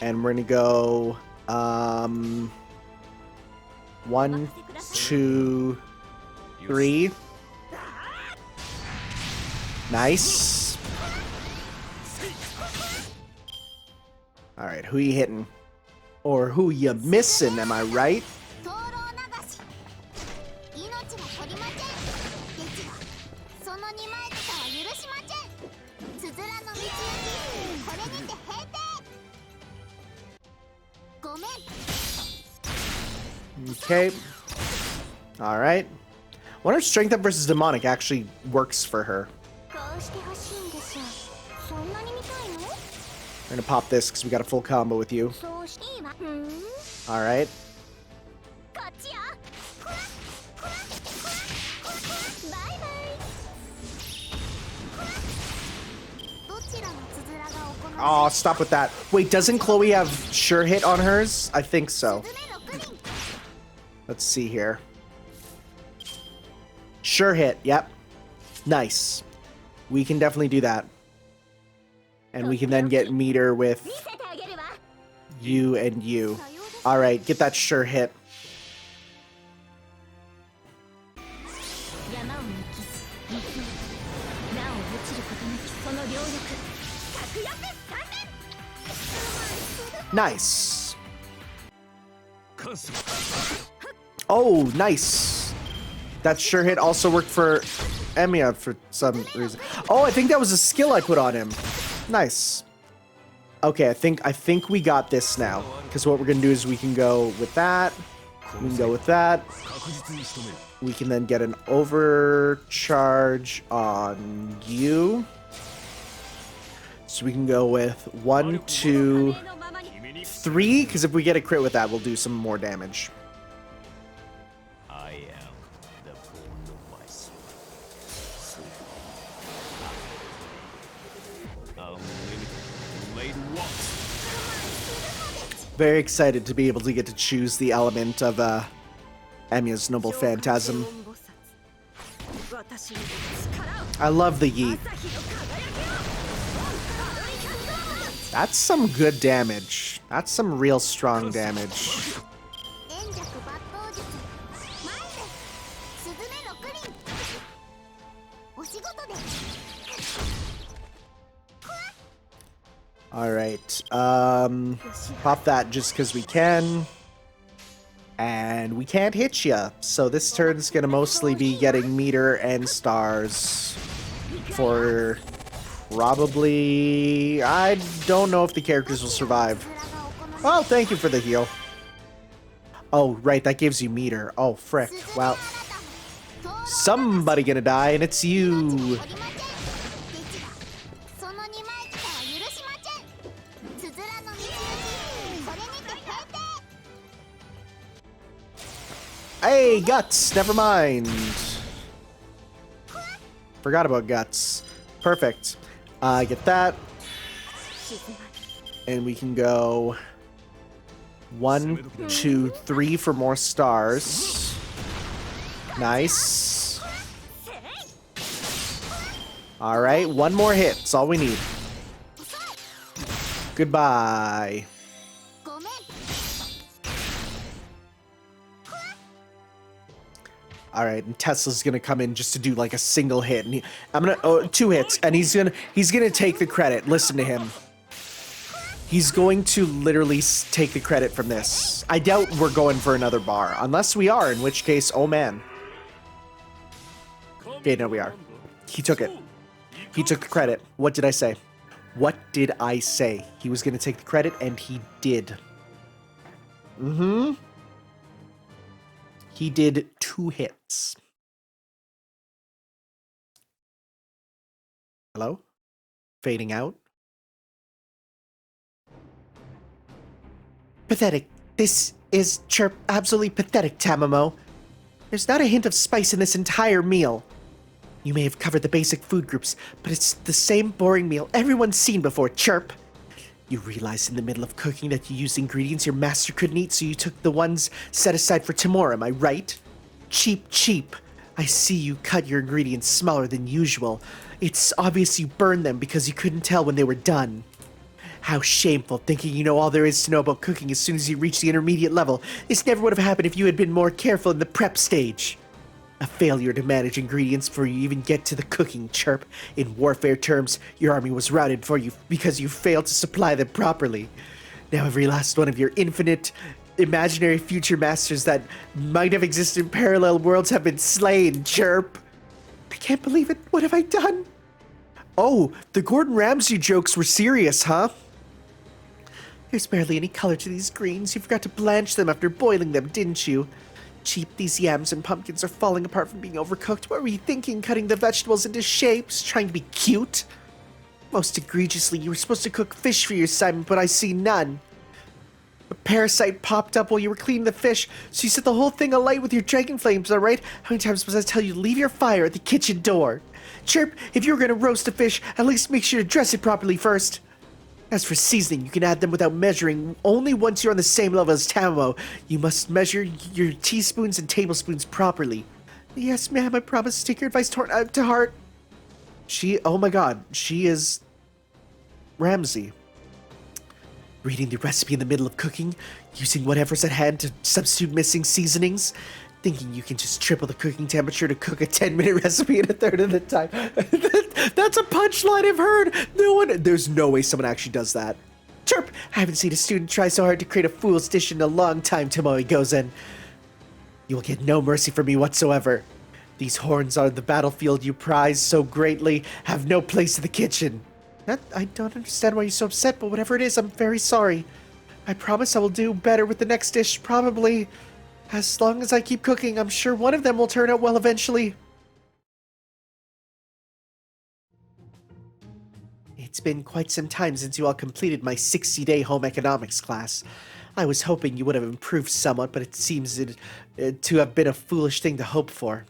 S2: And we're going to go 1, 2, 3. Nice. All right, who are you hitting? Or who you missing, am I right?
S4: 灯籠流し命が取りませんですがその二枚舌は許しませんつづらの道行きこれにて閉廷ごめん
S2: Okay. Alright. Wonder if strength up versus demonic actually works for her.
S4: こうしてほしいんでしょうそんなに見たいの
S2: We're gonna pop this because we got a full combo with you.
S4: そうしていいわ
S2: Alright.
S4: こっちよこらこらこらこらバイバイこらどちらのつづらが行わ
S2: Oh, stop with that. Wait, doesn't Chloe have sure hit on hers? I think so.
S4: れる6人
S2: Let's see here. Sure hit. Yep. Nice. We can definitely do that. And we can then get Meteor with
S4: 見せてあげるわ
S2: you and you.
S4: さようです
S2: Alright, get that sure hit.
S1: 山を抜き水をなお落ちることなきその両翼格安3連
S2: Nice. Oh, nice. That sure hit also worked for Emiya for some reason. Oh, I think that was a skill I put on him. Nice. Okay, I think we got this now. Because what we're gonna do is we can go with that. We can go with that. We can then get an overcharge on you. So we can go with 1, 2, 3. Because if we get a crit with that, we'll do some more damage.
S5: I am the bone of my soul. Unlimited blade walks.
S2: Very excited to be able to get to choose the element of Emiya's Noble Phantasm. I love the yeet. That's some good damage. That's some real strong damage.
S4: 円弱抜刀術前でスズメ6人お仕事で
S2: Alright. Pop that just because we can. And we can't hit ya. So this turn's gonna mostly be getting meter and stars. For probably... I don't know if the characters will survive. Oh, thank you for the heal. Oh, right, that gives you meter. Oh, frick. Well, somebody gonna die, and it's you.
S4: その二枚舌は許しませんつづらの道行きこれにて閉廷
S2: Hey, Guts! Never mind. Forgot about Guts. Perfect. Get that. And we can go 1, 2, 3 for more stars. Nice. Alright, one more hit. That's all we need. Goodbye.
S4: ごめん
S2: All right, and Tesla's gonna come in just to do like a single hit, and two hits, and he's gonna take the credit. Listen to him. He's going to literally take the credit from this. I doubt we're going for another bar, unless we are, in which case, oh man. Okay, no, we are. He took it. He took the credit. What did I say? What did I say? He was gonna take the credit, and he did. Mm-hmm. He did 2 hits. Hello? Fading out? Pathetic. This is absolutely pathetic, Tamamo. There's not a hint of spice in this entire meal. You may have covered the basic food groups, but it's the same boring meal everyone's seen before, Chirp. You realized in the middle of cooking that you used ingredients your master couldn't eat, so you took the ones set aside for tomorrow, am I right? Cheap, cheap. I see you cut your ingredients smaller than usual. It's obvious you burned them because you couldn't tell when they were done. How shameful, thinking you know all there is to know about cooking as soon as you reach the intermediate level. This never would have happened if you had been more careful in the prep stage. A failure to manage ingredients before you even get to the cooking, Chirp. In warfare terms, your army was routed for you because you failed to supply them properly. Now every last one of your infinite, imaginary future masters that might have existed in parallel worlds have been slain, chirp. I can't believe it. What have I done? Oh, the Gordon Ramsay jokes were serious, huh? There's barely any color to these greens. You forgot to blanch them after boiling them, didn't you? Cheap, these yams and pumpkins are falling apart from being overcooked. What were you thinking, cutting the vegetables into shapes, trying to be cute? Most egregiously, you were supposed to cook fish for your assignment, but I see none. A parasite popped up while you were cleaning the fish, so you set the whole thing alight with your dragon flames, alright? How many times must I tell you to leave your fire at the kitchen door? Chirp, if you're gonna roast a fish, at least make sure to dress it properly first. As for seasoning, you can add them without measuring. Only once you're on the same level as Tamamo, you must measure your teaspoons and tablespoons properly. Yes, ma'am, I promise to take your advice to heart. Oh my god, she is Ramsay. Reading the recipe in the middle of cooking, using whatever's at hand to substitute missing seasonings, thinking you can just triple the cooking temperature to cook a 10-minute recipe in a third of the time. That's a punchline I've heard. There's no way someone actually does that. Chirp! I haven't seen a student try so hard to create a fool's dish in a long time, Tomoe Gozen. You will get no mercy from me whatsoever. These horns on the battlefield you prize so greatly have no place in the kitchen. I don't understand why you're so upset, but whatever it is, I'm very sorry. I promise I will do better with the next dish, probably. As long as I keep cooking, I'm sure one of them will turn out well eventually. It's been quite some time since you all completed my 60-day home economics class. I was hoping you would have improved somewhat, but it seems to have been a foolish thing to hope for.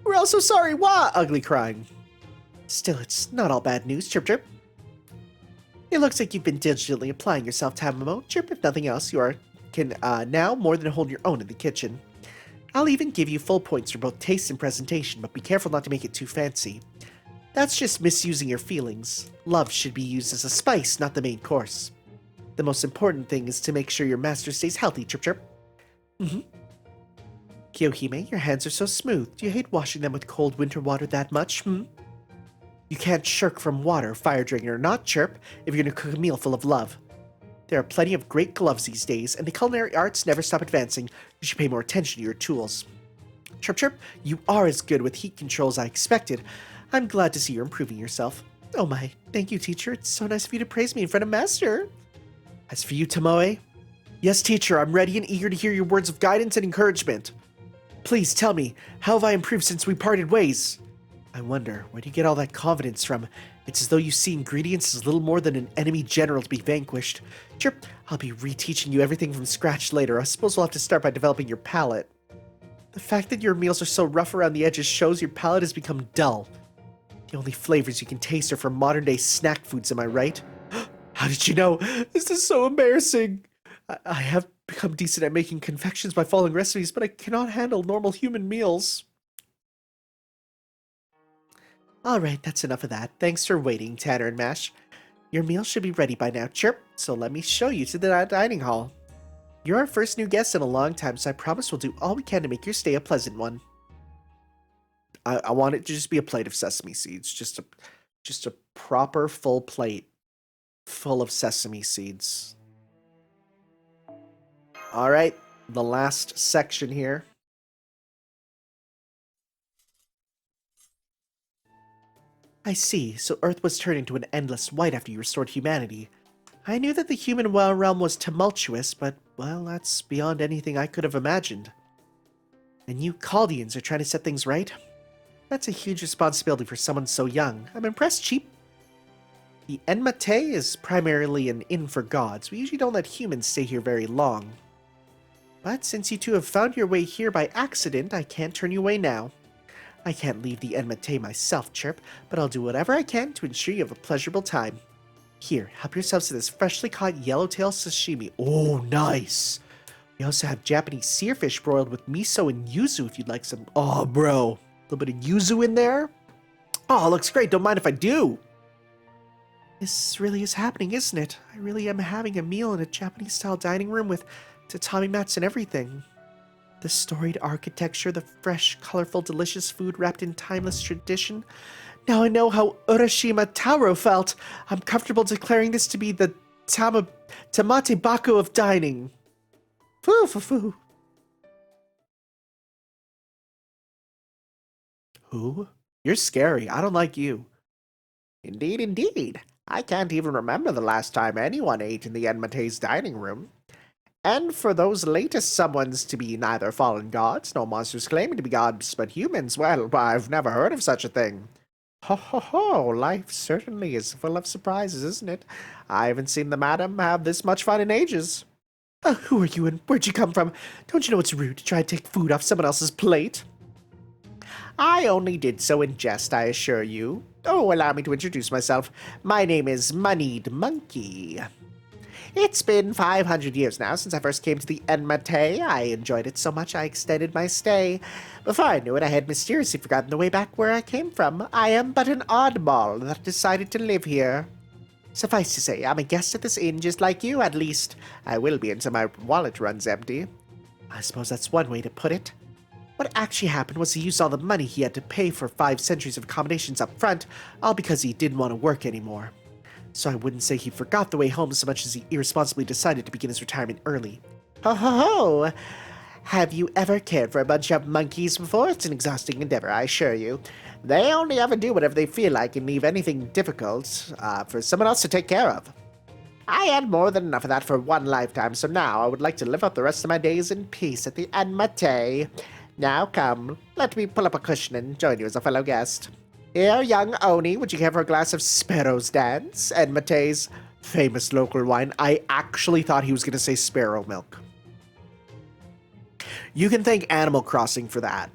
S2: We're all so sorry, wah! Ugly crying. Still, it's not all bad news, chirp chirp. It looks like you've been diligently applying yourself, Tamamo. Chirp, if nothing else, you can now more than hold your own in the kitchen. I'll even give you full points for both taste and presentation, but be careful not to make it too fancy. That's just misusing your feelings. Love should be used as a spice, not the main course. The most important thing is to make sure your master stays healthy, chirp chirp. Kyohime, your hands are so smooth. Do you hate washing them with cold winter water that much, You can't shirk from water, fire dragon or not, chirp, if you're gonna cook a meal full of love. There are plenty of great gloves these days, and the culinary arts never stop advancing. You should pay more attention to your tools. Chirp chirp, you are as good with heat control as I expected. I'm glad to see you're improving yourself. Oh my, thank you, teacher. It's so nice of you to praise me in front of master. As for you, Tomoe? Yes, teacher, I'm ready and eager to hear your words of guidance and encouragement. Please tell me, how have I improved since we parted ways? I wonder, where do you get all that confidence from? It's as though you see ingredients as little more than an enemy general to be vanquished. Chirp, I'll be reteaching you everything from scratch later. I suppose we'll have to start by developing your palate. The fact that your meals are so rough around the edges shows your palate has become dull. The only flavors you can taste are from modern-day snack foods, am I right? How did you know? This is so embarrassing. I have become decent at making confections by following recipes, but I cannot handle normal human meals. Alright, that's enough of that. Thanks for waiting, Tanner and Mash. Your meal should be ready by now, chirp, so let me show you to the dining hall. You're our first new guest in a long time, so I promise we'll do all we can to make your stay a pleasant one. I want it to just be a plate of sesame seeds. Just a proper full plate full of sesame seeds. Alright, the last section here. I see, so Earth was turned into an endless white after you restored humanity. I knew that the human realm was tumultuous, but, well, that's beyond anything I could have imagined. And you Chaldeans are trying to set things right? That's a huge responsibility for someone so young. I'm impressed, Cheap. The Enma-Tei is primarily an inn for gods. We usually don't let humans stay here very long. But since you two have found your way here by accident, I can't turn you away now. I can't leave the Enma-Tei myself, Chirp, but I'll do whatever I can to ensure you have a pleasurable time. Here, help yourselves to this freshly caught yellowtail sashimi. Oh, nice! We also have Japanese seerfish broiled with miso and yuzu if you'd like some. Oh, bro. A little bit of yuzu in there. Oh, looks great. Don't mind if I do. This really is happening, isn't it? I really am having a meal in a Japanese-style dining room with tatami mats and everything. The storied architecture, the fresh, colorful, delicious food wrapped in timeless tradition. Now I know how Urashima Taro felt. I'm comfortable declaring this to be the Tamate Baku of dining. Foo, foo, foo. Who? You're scary. I don't like you.
S3: Indeed, indeed. I can't even remember the last time anyone ate in the Enma-Tei's dining room. And for those latest someones to be neither fallen gods nor monsters claiming to be gods but humans, well, I've never heard of such a thing. Ho ho ho, life certainly is full of surprises, isn't it? I haven't seen the madam have this much fun in ages.
S2: Who are you and where'd you come from? Don't you know it's rude to try to take food off someone else's plate?
S3: I only did so in jest, I assure you. Oh, allow me to introduce myself. My name is Moneyed Monkey. It's been 500 years now since I first came to the Enma-Tei. I enjoyed it so much I extended my stay. Before I knew it, I had mysteriously forgotten the way back where I came from. I am but an oddball that decided to live here. Suffice to say, I'm a guest at this inn just like you, at least. I will be until my wallet runs empty.
S2: I suppose that's one way to put it. What actually happened was he used all the money he had to pay for 5 centuries of accommodations up front, all because he didn't want to work anymore. So I wouldn't say he forgot the way home so much as he irresponsibly decided to begin his retirement early.
S3: Ho ho ho! Have you ever cared for a bunch of monkeys before? It's an exhausting endeavor, I assure you. They only ever do whatever they feel like and leave anything difficult for someone else to take care of. I had more than enough of that for one lifetime, so now I would like to live out the rest of my days in peace at the Enma-Tei. Now come, let me pull up a cushion and join you as a fellow guest. Here, young Oni, would you care for a glass of Sparrow's Dance, Enma-Tei's famous local wine? I actually thought he was going to say Sparrow Milk.
S2: You can thank Animal Crossing for that.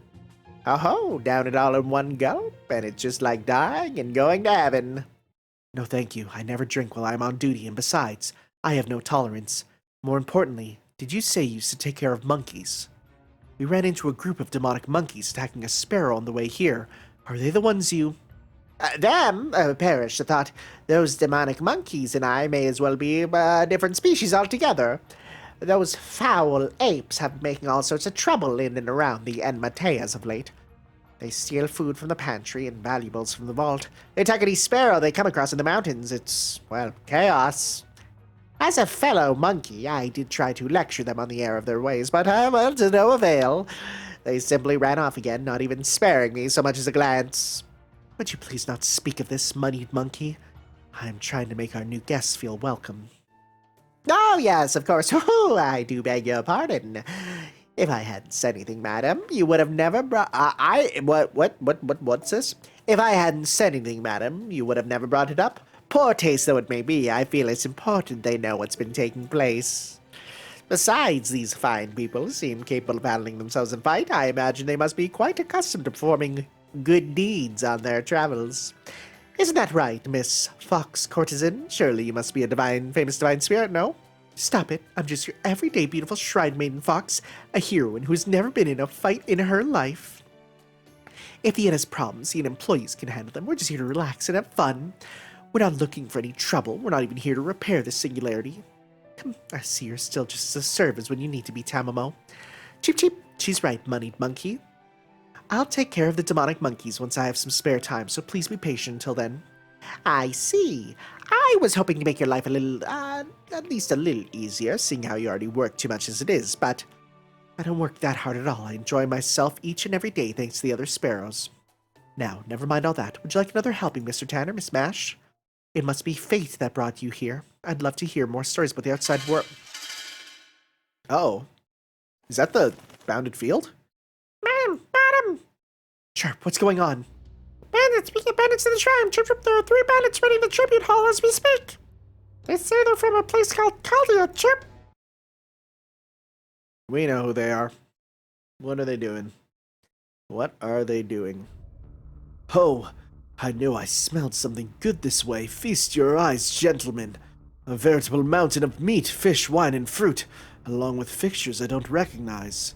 S3: Oh, down it all in one gulp, and it's just like dying and going to heaven.
S2: No, thank you. I never drink while I'm on duty, and besides, I have no tolerance. More importantly, did you say you used to take care of monkeys? We ran into a group of demonic monkeys attacking a sparrow on the way here. Are they the ones you...
S3: Them? Perish the thought. Those demonic monkeys and I may as well be a different species altogether. Those foul apes have been making all sorts of trouble in and around the Enma-Tei as of late. They steal food from the pantry and valuables from the vault. They attack any sparrow they come across in the mountains. It's, well, chaos. As a fellow monkey, I did try to lecture them on the error of their ways, but, well, to no avail. They simply ran off again, not even sparing me so much as a glance.
S2: Would you please not speak of this, Moneyed Monkey? I am trying to make our new guests feel welcome.
S3: Oh, yes, of course. Oh, I do beg your pardon. If I hadn't said anything, madam, you would have never brought... what's this? If I hadn't said anything, madam, you would have never brought it up. Poor taste though it may be, I feel it's important they know what's been taking place. Besides, these fine people seem capable of handling themselves in fight. I imagine they must be quite accustomed to performing good deeds on their travels. Isn't that right, Miss Fox Courtesan? Surely you must be a famous divine spirit, no?
S2: Stop it. I'm just your everyday beautiful shrine maiden Fox, a heroine who's never been in a fight in her life. If the inn has problems, the inn employees can handle them. We're just here to relax and have fun. We're not looking for any trouble. We're not even here to repair this singularity. Come, I see you're still just as assertive as when you need to be, Tamamo. Cheep cheep. She's right, Moneyed Monkey. I'll take care of the demonic monkeys once I have some spare time, so please be patient until then.
S3: I see. I was hoping to make your life a little, at least a little easier, seeing how you already work too much as it is, but...
S2: I don't work that hard at all. I enjoy myself each and every day thanks to the other sparrows. Now, never mind all that. Would you like another helping, Mr. Tanner, Miss Mash? It must be fate that brought you here. I'd love to hear more stories about the outside world. Oh. Is that the bounded field?
S4: Madam!
S2: Sharp, what's going on?
S4: Bandits, we get bandits in the shrine. Chirp, chirp, there are 3 bandits raiding the tribute hall as we speak. They say they're from a place called Caldia, Chirp.
S2: We know who they are. What are they doing? What are they doing? Oh, I knew I smelled something good this way. Feast your eyes, gentlemen. A veritable mountain of meat, fish, wine, and fruit, along with fixtures I don't recognize.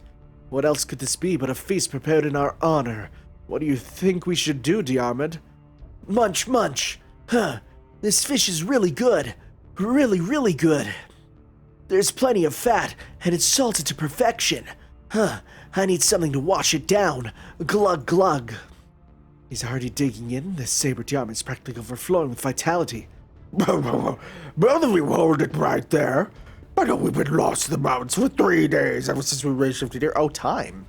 S2: What else could this be but a feast prepared in our honor? What do you think we should do, Diarmid? Munch, munch! Huh, this fish is really good. Really, really good. There's plenty of fat, and it's salted to perfection. Huh, I need something to wash it down. Glug, glug. He's already digging in. This saber Diarmid is practically overflowing with vitality.
S3: Both of you hold it right there. I know we've been lost in the mountains for 3 days ever since we rashifted here.
S2: Oh, time.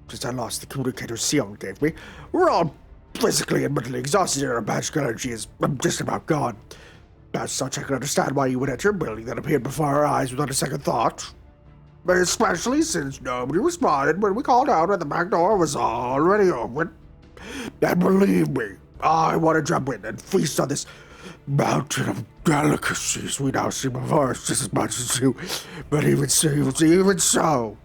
S3: Since I lost the communicator Sion gave me. We're all physically and mentally exhausted, and our magical energy is just about gone. As such, I can understand why you would enter a building that appeared before our eyes without a second thought. But especially since nobody responded when we called out and the back door was already open. And believe me, I want to jump in and feast on this mountain of delicacies we now see before us just as much as you. But even so,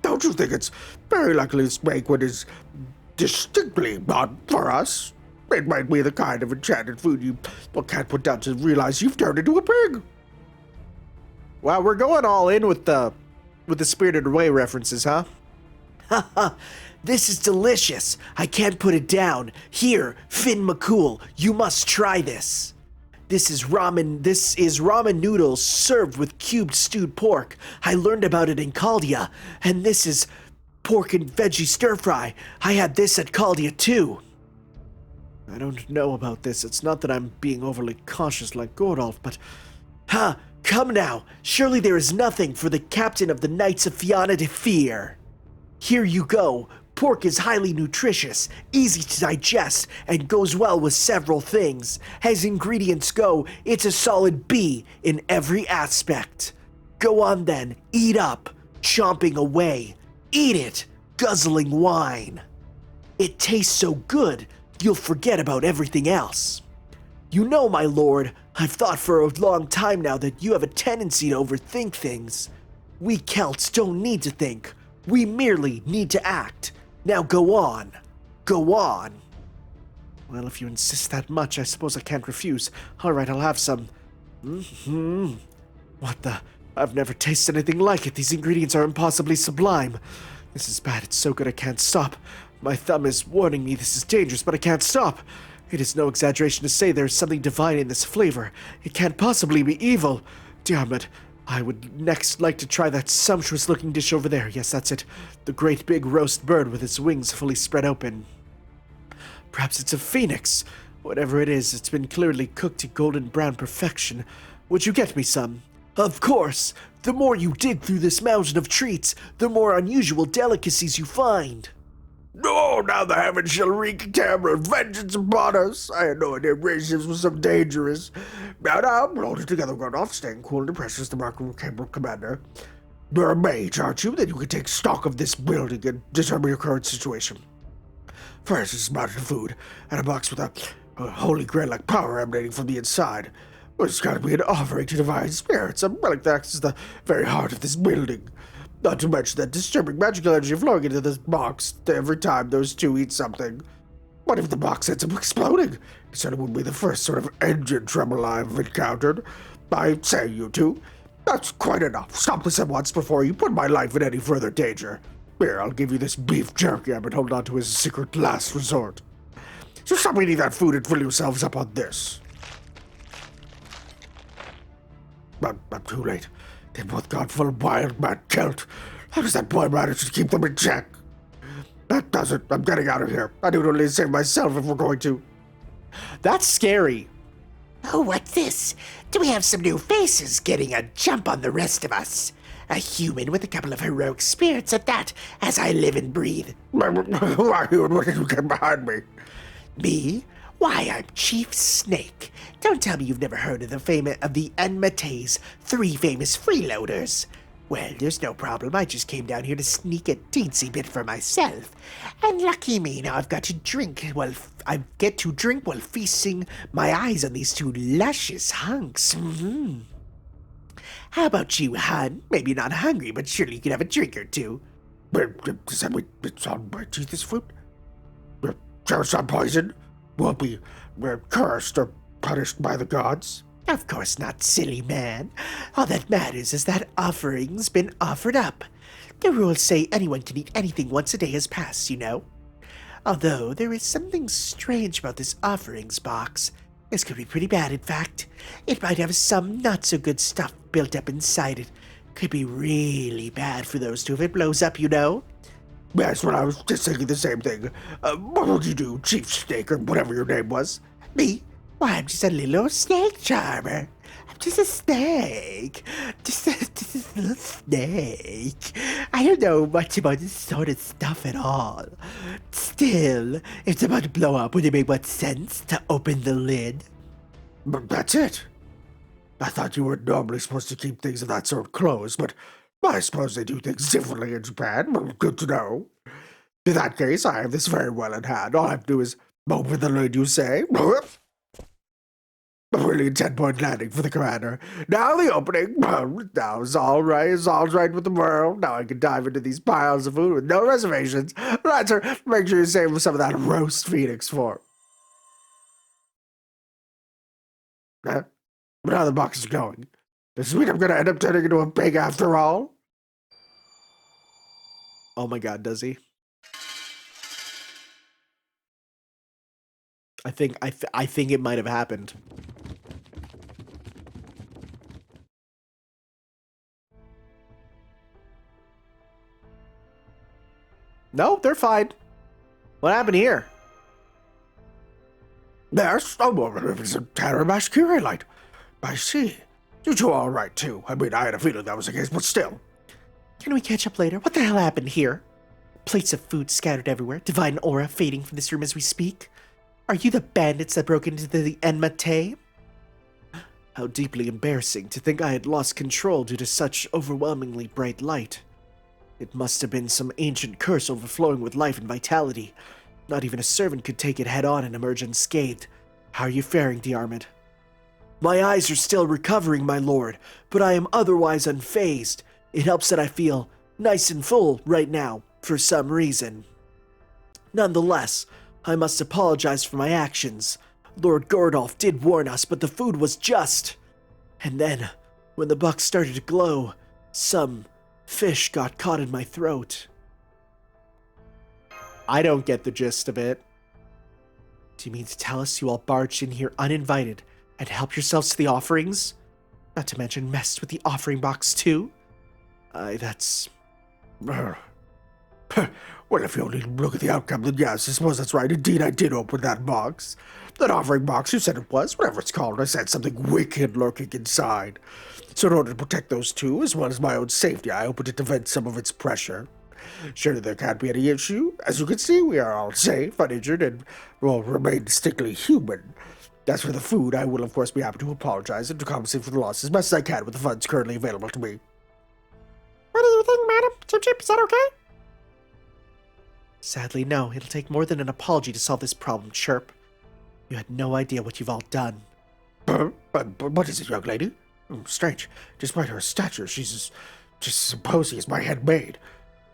S3: don't you think it's very likely this banquet is distinctly not for us? It might be the kind of enchanted food you can't put down to realize you've turned into a pig.
S2: Wow, we're going all in with the Spirited Away references, huh? Haha, this is delicious. I can't put it down. Here, Finn McCool, you must try this. This is ramen noodles served with cubed stewed pork. I learned about it in Caldia. And this is pork and veggie stir fry. I had this at Caldia too. I don't know about this. It's not that I'm being overly cautious like Gordolf, but... come now. Surely there is nothing for the captain of the Knights of Fianna to fear. Here you go. Pork is highly nutritious, easy to digest, and goes well with several things. As ingredients go, it's a solid B in every aspect. Go on then, eat up, chomping away. Eat it, guzzling wine. It tastes so good, you'll forget about everything else. You know, my lord, I've thought for a long time now that you have a tendency to overthink things. We Celts don't need to think. We merely need to act. Now go on. Go on. Well, if you insist that much, I suppose I can't refuse. All right, I'll have some. What the? I've never tasted anything like it. These ingredients are impossibly sublime. This is bad. It's so good I can't stop. My thumb is warning me this is dangerous, but I can't stop. It is no exaggeration to say there is something divine in this flavor. It can't possibly be evil. Damn it. I would next like to try that sumptuous-looking dish over there. Yes, that's it. The great big roast bird with its wings fully spread open. Perhaps it's a phoenix. Whatever it is, it's been clearly cooked to golden brown perfection. Would you get me some? Of course. The more you dig through this mountain of treats, the more unusual delicacies you find.
S3: No, now the heavens shall wreak terror and vengeance upon us. I had no idea races was so dangerous. Now, hold it together, Gordolf, staying cool and precious, the Markell commander. You're a mage, aren't you? Then you can take stock of this building and determine your current situation. First, it's mountain of food, and a box with a holy grail-like power emanating from the inside. Well, it's got to be an offering to divine spirits, a relic that acts as the very heart of this building. Not to mention that disturbing magical energy flowing into this box every time those two eat something. What if the box ends up exploding? It certainly wouldn't be the first sort of engine trouble I've encountered. I say, you two, that's quite enough. Stop this at once before you put my life in any further danger. Here, I'll give you this beef jerky I've been holding on to as a secret last resort. So stop eating that food and fill yourselves up on this. But I'm too late. They both got full of wild mad Celt. How does that boy manage to keep them in check? That does it. I'm getting out of here. I do only save myself if we're going to.
S2: That's scary.
S6: Oh, what's this? Do we have some new faces getting a jump on the rest of us? A human with a couple of heroic spirits at that, as I live and breathe.
S3: Who are you and what did you get behind me?
S6: Me? Why, I'm Chief Snake. Don't tell me you've never heard of the Enma-Tei's 3 famous freeloaders. Well, there's no problem. I just came down here to sneak a teensy bit for myself. And lucky me, now I get to drink while feasting my eyes on these 2 luscious hunks. How about you, Han? Maybe not hungry, but surely you can have a drink or two.
S3: Does that mean it's on my teeth, this fruit? Jameson poison? Won't be cursed or punished by the gods?
S6: Of course not, silly man. All that matters is that offering's been offered up. The rules say anyone can eat anything once a day has passed, you know. Although there is something strange about this offerings box. This could be pretty bad, in fact. It might have some not-so-good stuff built up inside it. Could be really bad for those 2 if it blows up, you know.
S3: Yes, well, I was just thinking the same thing. What would you do, Chief Snake, or whatever your name was?
S6: Me? Why, I'm just a little snake charmer. I'm just a snake. Just a little snake. I don't know much about this sort of stuff at all. Still, if it's about to blow up, would it make much sense to open the lid?
S3: But that's it. I thought you were normally supposed to keep things of that sort closed, but I suppose they do things differently in Japan. Well, good to know. In that case, I have this very well in hand. All I have to do is open the lid, you say. A brilliant 10-point landing for the commander. Now the opening. Now it's all right. It's all right with the world. Now I can dive into these piles of food with no reservations. Lancer, make sure you save some of that roast phoenix for. But how the box is going. Does it mean I'm going to end up turning into a pig after all?
S2: Oh my god, does he? I think it might have happened. No, they're fine. What happened here?
S3: There's no more of a terror masquerade light. I see. You two are all right, too. I mean, I had a feeling that was the case, but still.
S6: Can we catch up later? What the hell happened here? Plates of food scattered everywhere, divine aura fading from this room as we speak. Are you the bandits that broke into the Enma-Tei?
S2: How deeply embarrassing to think I had lost control due to such overwhelmingly bright light. It must have been some ancient curse overflowing with life and vitality. Not even a servant could take it head-on and emerge unscathed. How are you faring, de-armed? My eyes are still recovering, my lord, but I am otherwise unfazed. It helps that I feel nice and full right now, for some reason. Nonetheless, I must apologize for my actions. Lord Gordolf did warn us, but the food was just. And then, when the buck started to glow, some fish got caught in my throat. I don't get the gist of it.
S6: Do you mean to tell us you all barged in here uninvited and helped yourselves to the offerings? Not to mention messed with the offering box too?
S2: That's...
S3: Well, if you only look at the outcome, then yes, I suppose that's right. Indeed, I did open that box. That offering box, you said it was, whatever it's called. I said something wicked lurking inside. So in order to protect those two, as well as my own safety, I opened it to vent some of its pressure. Surely there can't be any issue. As you can see, we are all safe, uninjured, and will remain distinctly human. As for the food, I will of course be happy to apologize and to compensate for the loss as best as I can with the funds currently available to me.
S4: What do you think, madam? Chip Chip, is that okay?
S6: Sadly, no. It'll take more than an apology to solve this problem, Chirp. You had no idea what you've all done.
S3: But what is it, young lady? Strange. Despite her stature, she's just as imposing as my head maid.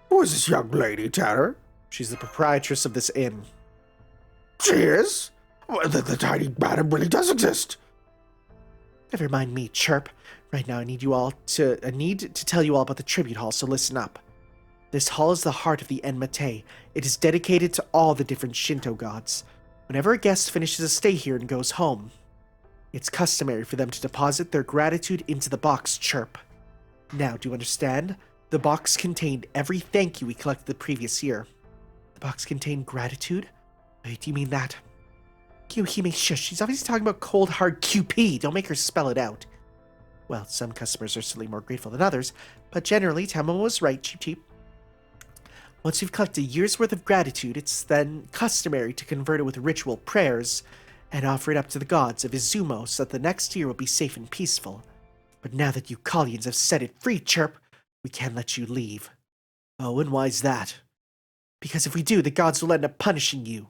S3: Who is this young lady, Tanner?
S2: She's the proprietress of this inn.
S3: She is? Well, the tiny madam really does exist.
S6: Never mind me, Chirp. Right now I need to tell you all about the tribute hall, so listen up. This hall is the heart of the Enma-Tei. It is dedicated to all the different Shinto gods. Whenever a guest finishes a stay here and goes home, it's customary for them to deposit their gratitude into the box, Chirp. Now, do you understand? The box contained every thank you we collected the previous year. The box contained gratitude? Wait, do you mean that? Hime, shush, she's obviously talking about cold hard QP. Don't make her spell it out. Well, some customers are certainly more grateful than others, but generally, Tamamo was right, Cheep Cheep. Once you've collected a year's worth of gratitude, it's then customary to convert it with ritual prayers and offer it up to the gods of Izumo so that the next year will be safe and peaceful. But now that you Kalians have set it free, Chirp, we can't let you leave.
S2: Oh, and why's that?
S6: Because if we do, the gods will end up punishing you.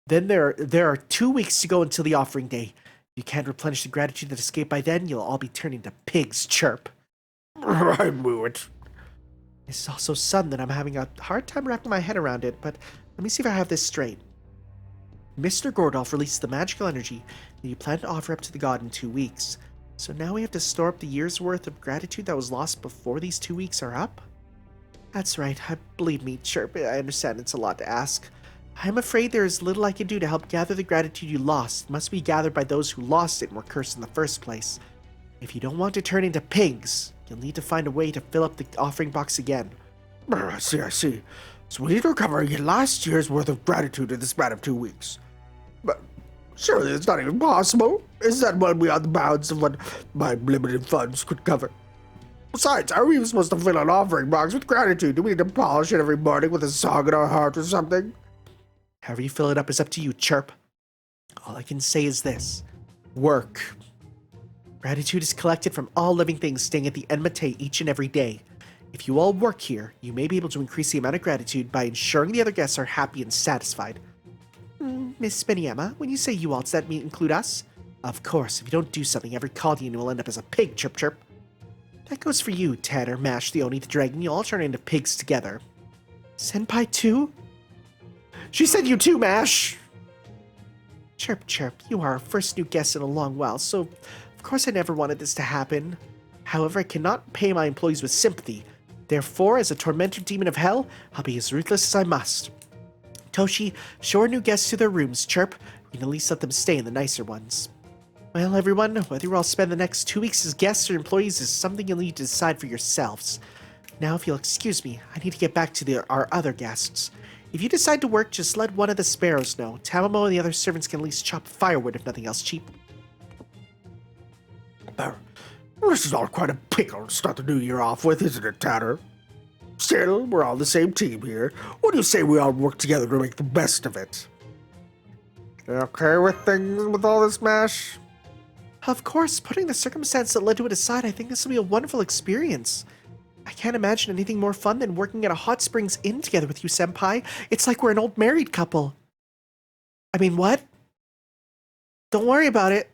S6: Then there are 2 weeks to go until the offering day. If you can't replenish the gratitude that escaped by then, you'll all be turned into pigs, Chirp.
S3: I knew it.
S6: It's also sudden that I'm having a hard time wrapping my head around it, but let me see if I have this straight. Mr. Gordolf released the magical energy that you plan to offer up to the god in 2 weeks. So now we have to store up the year's worth of gratitude that was lost before these 2 weeks are up? That's right, believe me, Chirp, I understand it's a lot to ask. I'm afraid there is little I can do to help gather the gratitude you lost. It must be gathered by those who lost it and were cursed in the first place. If you don't want to turn into pigs, you'll need to find a way to fill up the offering box again.
S3: I see. So we need to recover last year's worth of gratitude in the span of 2 weeks. But Surely it's not even possible. Is that well beyond the bounds of what my limited funds could cover? Besides, how are we even supposed to fill an offering box with gratitude? Do we need to polish it every morning with a song in our heart or something?
S2: However you fill it up is up to you, Chirp. All I can say is this. Work. Gratitude is collected from all living things staying at the Enma-Tei each and every day. If you all work here, you may be able to increase the amount of gratitude by ensuring the other guests are happy and satisfied. Miss Spiniema, when you say you all, does that include us? Of course, if you don't do something, every Kaldian will end up as a pig, Chirp Chirp. That goes for you, Tanner, Mash, the Oni, the Dragon. You all turn into pigs together. Senpai too? She said you too, Mash! Chirp Chirp, you are our first new guest in a long while, so of course I never wanted this to happen. However, I cannot pay my employees with sympathy. Therefore, as a tormentor demon of hell, I'll be as ruthless as I must. Toshi, show our new guests to their rooms, Chirp. We can at least let them stay in the nicer ones. Well, everyone, whether you all spend the next 2 weeks as guests or employees is something you'll need to decide for yourselves. Now, if you'll excuse me, I need to get back to our other guests. If you decide to work, just let one of the Sparrows know. Tamamo and the other servants can at least chop firewood if nothing else cheap.
S3: This is all quite a pickle to start the new year off with, isn't it, Tanner? Still, we're all the same team here. What do you say we all work together to make the best of it? You okay with things with all this, Mash?
S2: Of course, putting the circumstance that led to it aside, I think this will be a wonderful experience. I can't imagine anything more fun than working at a Hot Springs Inn together with you, Senpai. It's like we're an old married couple. I mean, what? Don't worry about it.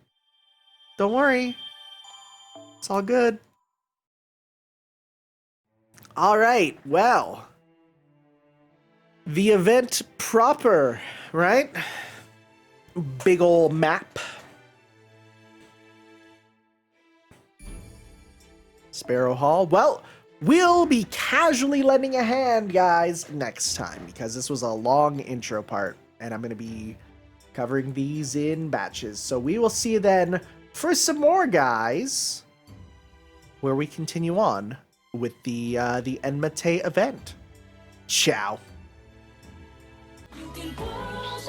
S2: Don't worry. It's all good. All right, well. The event proper, right? Big ol' map. Sparrow Hall. Well, we'll be casually lending a hand, guys, next time, because this was a long intro part, and I'm going to be covering these in batches. So we will see you then for some more, guys, where we continue on with the Enma-Tei event. Ciao.
S1: You can push